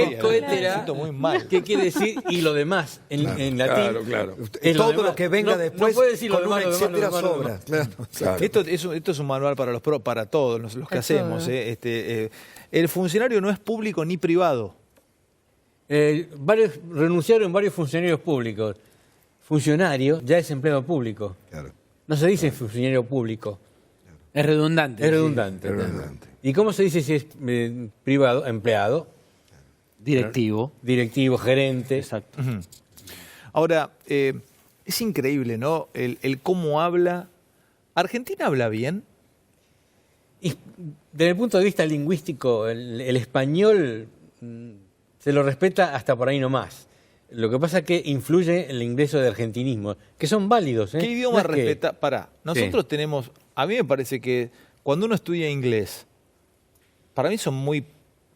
¿Qué quiere decir? Y lo demás, en latín. Claro. Todo lo que venga después no puede decir con lo demás, un etcétera sobra. Claro. Esto es un manual para todos los que hacemos. El funcionario no es público ni privado. Renunciaron varios funcionarios públicos. Funcionario ya es empleado público. Claro. No se dice funcionario público. Es redundante. Es redundante. Redundante. ¿Y cómo se dice si es privado, empleado? Directivo. Directivo, gerente. Exacto. Ahora, es increíble, ¿no? El cómo habla. ¿Argentina habla bien? Y desde el punto de vista lingüístico, el español se lo respeta hasta por ahí nomás. Lo que pasa es que influye el ingreso de argentinismo, que son válidos. ¿Qué idioma respeta? Pará, nosotros tenemos, a mí me parece que cuando uno estudia inglés, para mí son muy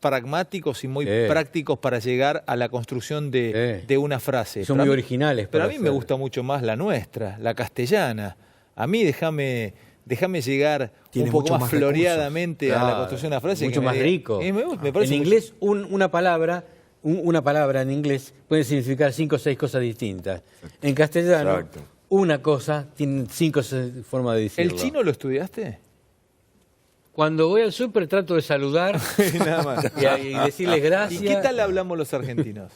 pragmáticos y muy prácticos para llegar a la construcción de una frase. Son muy originales. Pero a mí me gusta mucho más la nuestra, la castellana. A mí déjame llegar un poco más floreadamente a la construcción de una frase. Mucho más rico. Me parece en inglés, una palabra en inglés puede significar 5 o 6 cosas distintas. En castellano, una cosa tiene 5 o 6 formas de decirlo. ¿El chino lo estudiaste? Cuando voy al súper trato de saludar nada más. y decirles gracias. ¿Y qué tal hablamos los argentinos?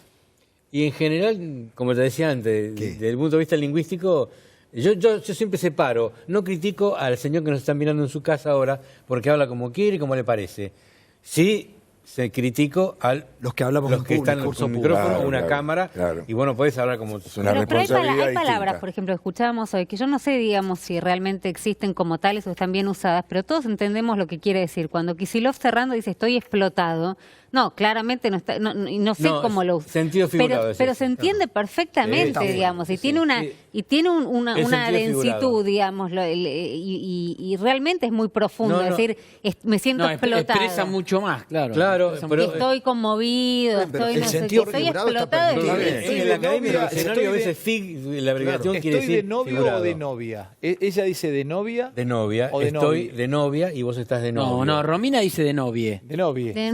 Y en general, como te decía antes, desde el punto de vista lingüístico, yo siempre separo. No critico al señor que nos está mirando en su casa ahora porque habla como quiere y como le parece. Sí, se critico a los que hablamos los que están con un micrófono o una cámara y bueno, podés hablar como es una pero responsabilidad hay palabras, por ejemplo, que escuchábamos hoy, que yo no sé, digamos, si realmente existen como tales o están bien usadas, pero todos entendemos lo que quiere decir. Cuando Kicillof cerrando dice estoy explotado, no, claramente no está, no sé cómo lo usa. Sentido figurado. Pero se entiende perfectamente, digamos, y tiene una densitud, figurado. digamos, y realmente es muy profundo, es decir, me siento explotado. Expresa mucho más, claro. Pero estoy conmovido, estoy no sé qué, estoy explotado. En la academia del diccionario a veces la abreviación quiere decir ¿estoy de novio figurado. o de novia? Ella dice de novia. De novia. O de estoy novia. de novia y vos estás de novio. No, Romina dice de novie. De novia. De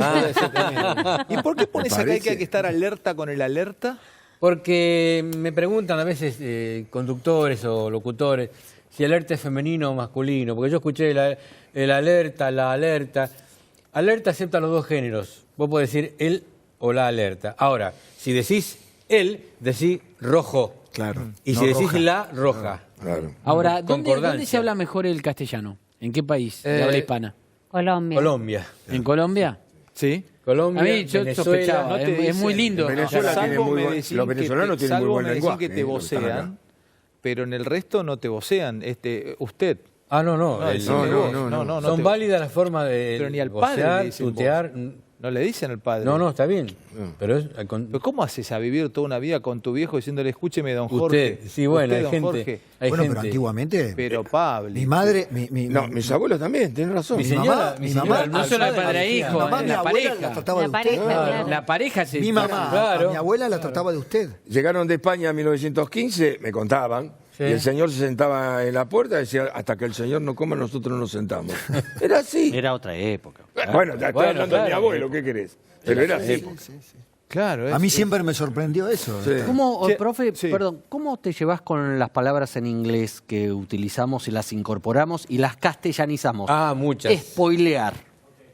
¿Y por qué pones acá que hay que estar alerta con el alerta? Porque me preguntan a veces conductores o locutores si alerta es femenino o masculino. Porque yo escuché el alerta, la alerta. Alerta acepta los dos géneros. Vos podés decir él o la alerta. Ahora, si decís él, decís rojo. Claro. Y si decís la, roja. Claro. Ahora, ¿dónde se habla mejor el castellano? ¿En qué país de habla hispana? Colombia. ¿En Colombia? Sí. A Colombia, mí yo Venezuela, sospechaba, es muy lindo. Venezuela tiene muy buen, los venezolanos tienen muy buen lenguaje. que te vocean, pero en el resto no te vocean. Usted. Ah, no. No, Son válidas las formas de pero ni al padre vocear, le dicen tutear. No le dicen al padre. No, está bien. Pero ¿Pero cómo haces a vivir toda una vida con tu viejo diciéndole, escúcheme, don Jorge? Usted, sí, bueno, usted, hay gente. Jorge. Bueno, pero antiguamente. Pero Pablo. Mi madre. mis abuelos también, tienen razón. Mi señora, no solo de padre a hijo, mi mamá, mi la abuela pareja. la trataba de usted. Claro. La pareja se... Mi mamá, Claro. a mi abuela la trataba de usted. Llegaron de España en 1915, me contaban, y el señor se sentaba en la puerta y decía, hasta que el señor no coma, nosotros no nos sentamos. Era así. Era otra época. Bueno, te estoy hablando de mi abuelo, ¿qué querés? Pero era así. Claro. A mí siempre me sorprendió eso. ¿Cómo, profe, sí. perdón, cómo te llevas con las palabras en inglés que utilizamos y las incorporamos y las castellanizamos? Ah, muchas. Spoilear.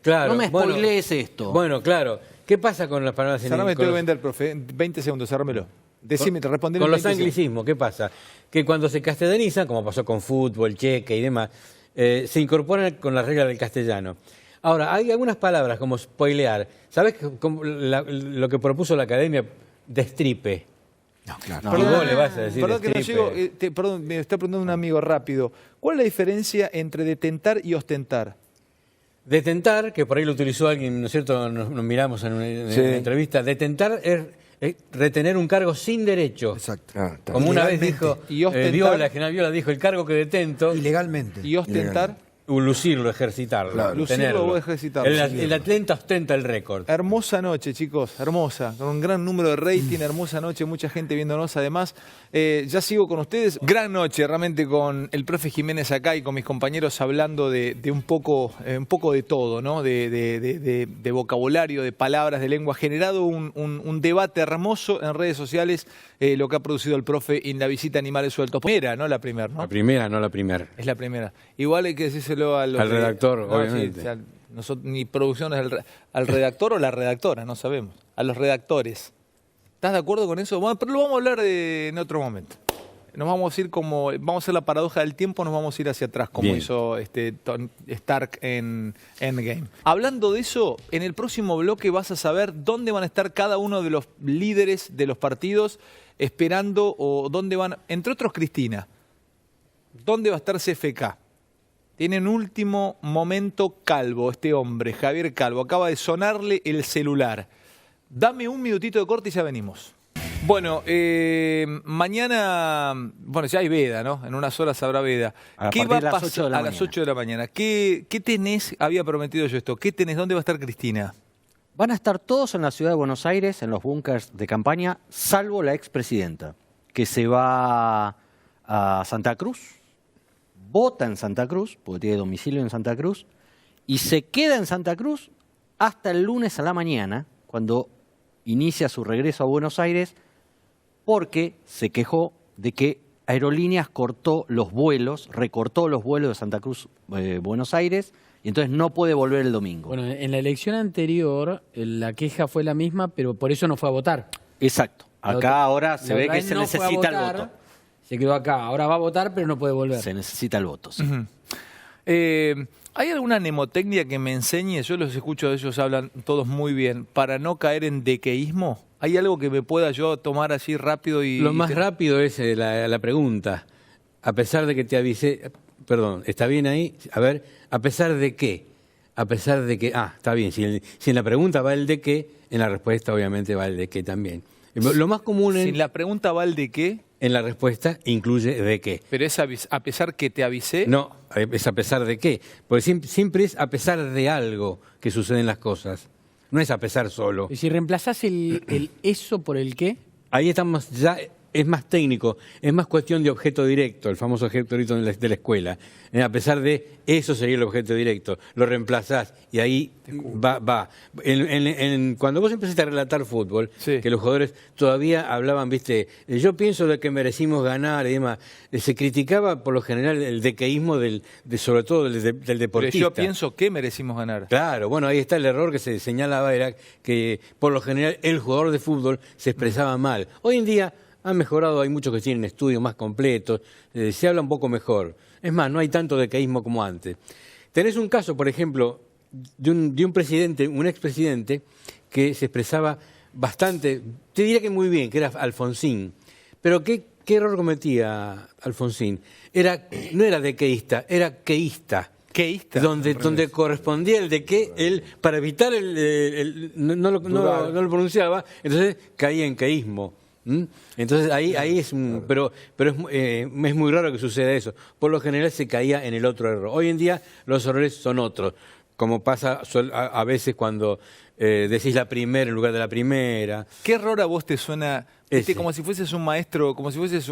Claro. No me spoilees esto. Bueno, claro. ¿Qué pasa con las palabras en Cerrame, inglés? tengo que vender, profe. 20 segundos, cerrámelo. Decime, te responderé. Con en los 20 segundos. anglicismos, ¿qué pasa? Que cuando se castellanizan, como pasó con fútbol, cheque y demás, se incorporan con las reglas del castellano. Ahora, hay algunas palabras como spoilear. ¿Sabes lo que propuso la academia? Destripe. No, claro. Perdón, vos le vas a decir Perdón que no destripe. llego, perdón, me está preguntando un amigo rápido. ¿Cuál es la diferencia entre detentar y ostentar? Detentar, que por ahí lo utilizó alguien, ¿no es cierto? Nos miramos en una entrevista. Detentar es retener un cargo sin derecho. Exacto. Como una vez dijo Y ostentar. Viola, general Viola dijo, el cargo que detento, Ilegalmente. ¿Y ostentar? lucirlo, ejercitarlo, Claro. Lucirlo tenerlo. o ejercitarlo. El atleta ostenta el récord. Hermosa noche, chicos, hermosa, con un gran número de rating, hermosa noche, mucha gente viéndonos además. Ya sigo con ustedes. Gran noche realmente con el profe Jiménez acá y con mis compañeros hablando de un poco de todo, ¿no? De vocabulario, de palabras, de lengua. Generado un debate hermoso en redes sociales, lo que ha producido el profe en la visita a Animales Sueltos. Primera, no la primera, ¿no? La primera, no la primera. Es la primera. Igual hay que decírselo a los Al redactor, obviamente. Sí, o sea, mi producción es al redactor o la redactora, no sabemos. A los redactores. ¿Estás de acuerdo con eso? Bueno, pero lo vamos a hablar en otro momento. nos vamos a ir como, vamos a hacer la paradoja del tiempo, nos vamos a ir hacia atrás, como Bien. hizo Tony Stark en Endgame. Hablando de eso, en el próximo bloque vas a saber dónde van a estar cada uno de los líderes de los partidos esperando, o dónde van, entre otros Cristina, dónde va a estar CFK. Tiene un último momento Calvo, este hombre, Javier Calvo, acaba de sonarle el celular. Dame un minutito de corte y ya venimos. Bueno, mañana, bueno, ya hay veda, ¿no? En unas horas habrá veda. ¿Qué va a pasar a las 8 de la mañana? ¿Qué tenés? Había prometido yo esto. ¿Qué tenés? ¿Dónde va a estar Cristina? Van a estar todos en la ciudad de Buenos Aires, en los búnkers de campaña, salvo la expresidenta, que se va a Santa Cruz, vota en Santa Cruz, porque tiene domicilio en Santa Cruz, y se queda en Santa Cruz hasta el lunes a la mañana, cuando inicia su regreso a Buenos Aires, porque se quejó de que Aerolíneas recortó los vuelos de Santa Cruz Buenos Aires, y entonces no puede volver el domingo. Bueno, en la elección anterior la queja fue la misma, pero por eso no fue a votar. Exacto. Acá ahora se ve que se necesita el voto. Se quedó acá. Ahora va a votar, pero no puede volver. Se necesita el voto, sí. ¿Hay alguna mnemotecnia que me enseñe? Yo los escucho, ellos hablan todos muy bien, para no caer en dequeísmo. ¿Hay algo que me pueda yo tomar así rápido? Lo más rápido es la pregunta. A pesar de que te avisé... Perdón, ¿está bien ahí? A ver, ¿a pesar de qué? A pesar de que... Ah, está bien. Si en la pregunta va el de qué, en la respuesta obviamente va el de qué también. Lo más común Si en la pregunta va el de qué... En la respuesta incluye de qué. ¿Pero es a pesar que te avisé? No, es a pesar de qué. Porque siempre es a pesar de algo que suceden las cosas. No es a pesar solo. ¿Y si reemplazás el eso por el qué? Ahí estamos ya... Es más técnico, es más cuestión de objeto directo, el famoso objeto directo de la escuela. A pesar de eso sería el objeto directo, lo reemplazás y ahí va. Cuando vos empezaste a relatar fútbol, sí, que los jugadores todavía hablaban, viste, yo pienso de que merecimos ganar y demás, se criticaba por lo general el decaísmo sobre todo del deportista. Pero yo pienso que merecimos ganar. Claro, bueno, ahí está el error que se señalaba, era que por lo general el jugador de fútbol se expresaba mal. Hoy en día han mejorado, hay muchos que tienen estudios más completos, se habla un poco mejor. Es más, no hay tanto decaísmo como antes. Tenés un caso, por ejemplo, de un presidente, un expresidente, que se expresaba bastante, te diría que muy bien, que era Alfonsín. Pero ¿qué error cometía Alfonsín? No era decaísta, era queísta. ¿Queísta? Donde correspondía el de que él, para evitar no lo pronunciaba, entonces caía en queísmo. Entonces ahí es pero es muy raro que suceda eso. Por lo general se caía en el otro error. Hoy en día los errores son otros, como pasa a veces cuando decís la primera en lugar de la primera. ¿Qué error a vos te suena? Como si fueses un maestro,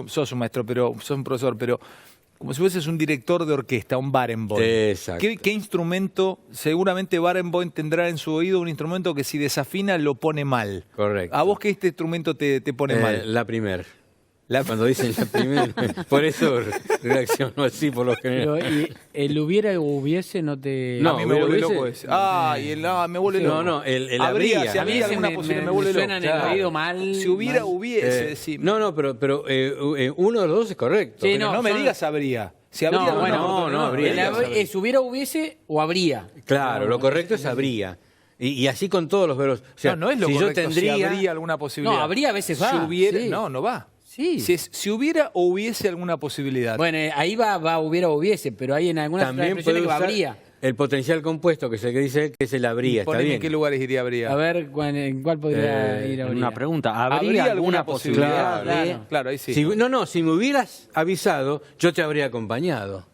sos un maestro, pero sos un profesor, pero como si fueses un director de orquesta, un Barenboim. Exacto. ¿Qué instrumento? Seguramente Barenboim tendrá en su oído un instrumento que si desafina lo pone mal. Correcto. ¿A vos qué instrumento te pone mal? La primera. Cuando dicen la primera, por eso reacciono así por lo general. Pero, ¿y el hubiera o hubiese no te...? No, a mí me vuelve loco ese. Me vuelve loco. No, el habría. Si habría alguna posibilidad, me vuelve loco. Suena en el oído mal. Si hubiera, hubiese. Sí. No, pero uno de los dos es correcto. Sí, no me digas habría. Si habría, no habría. ¿Es hubiera, hubiese o habría? Claro, lo correcto es habría. Y así con todos los verbos. O sea, no es lo si correcto, yo tendría... si habría alguna posibilidad. No, habría a veces va. Si hubiera, sí. No va. Sí. Si hubiera o hubiese alguna posibilidad. Bueno, ahí va hubiera o hubiese, pero hay en algunas expresiones que va habría. El potencial compuesto, que es el que dice que es el habría, está bien. ¿En qué lugares iría habría? A ver, ¿en cuál podría ir habría? Una pregunta, ¿habría alguna posibilidad? Claro, ahí sí. Si me hubieras avisado, yo te habría acompañado.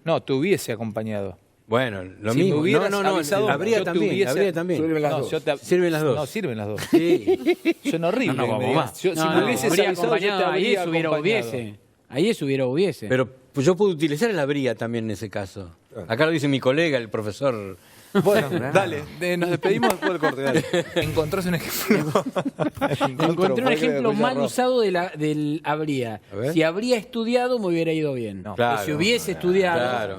No, te hubiese acompañado. Bueno, lo si mismo. Avisado, habría también. Sirven las dos. Sirven las dos. No, sirven las dos. Sí. Suena horrible. Vamos más. Si me hubieses avisado, yo te habría acompañado. Ahí es hubiera hubiese. Pero pues yo puedo utilizar el habría también en ese caso. Acá lo dice mi colega, el profesor Bueno, dale, nos despedimos después del corte, dale. ¿Encontrás un ejemplo? Encontré un ejemplo mal usado del habría. Si habría estudiado, me hubiera ido bien. Claro, si hubiese estudiado,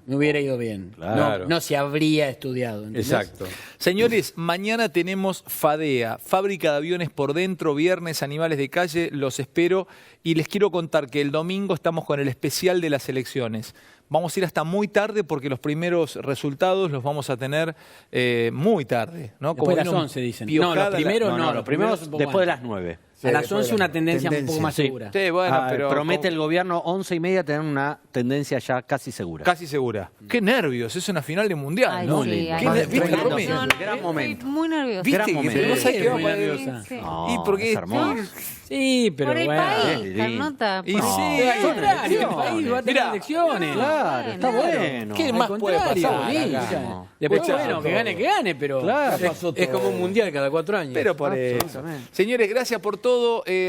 me hubiera ido bien. Claro. No si habría estudiado. ¿entendés? Exacto. Señores, mañana tenemos FADEA, Fábrica de Aviones por Dentro, viernes, animales de calle, los espero. Y les quiero contar que el domingo estamos con el especial de las elecciones. Vamos a ir hasta muy tarde porque los primeros resultados los vamos a tener muy tarde, ¿no? Después de las 11 dicen. No, los primeros después de las 9. A las 11 una tendencia un poco más segura. Sí, bueno, pero promete el gobierno 11:30 tener una tendencia ya casi segura. Casi segura. Qué nervios, es una final de mundial, Ay, ¿no? sí, ¿Viste, Romy? Gran momento. Muy nerviosa. ¿Viste Gran que momento. no sabés qué va a Muy pasar? nerviosa. Sí. Y porque es hermoso. Sí, pero Por el bueno. país, Carnota. Y por el- sí, Al contrario, el país va a tener Mirá, elecciones. Claro, está bueno. ¿Qué Al más puede contrario, pasar? sí, Acá? ya. Después, Escuchá, bueno, que gane, pero Claro. es como un mundial cada 4 años. Pero por eso. Señores, gracias por todo.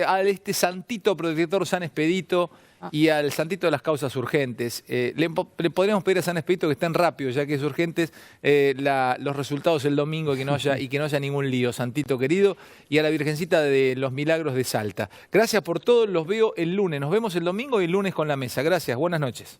A este santito protector San Expedito y al santito de las causas urgentes. Le podríamos pedir a San Expedito que estén rápidos, ya que es urgentes los resultados el domingo y que no haya ningún lío, santito querido. Y a la Virgencita de los Milagros de Salta. Gracias por todo. Los veo el lunes. Nos vemos el domingo y el lunes con la mesa. Gracias. Buenas noches.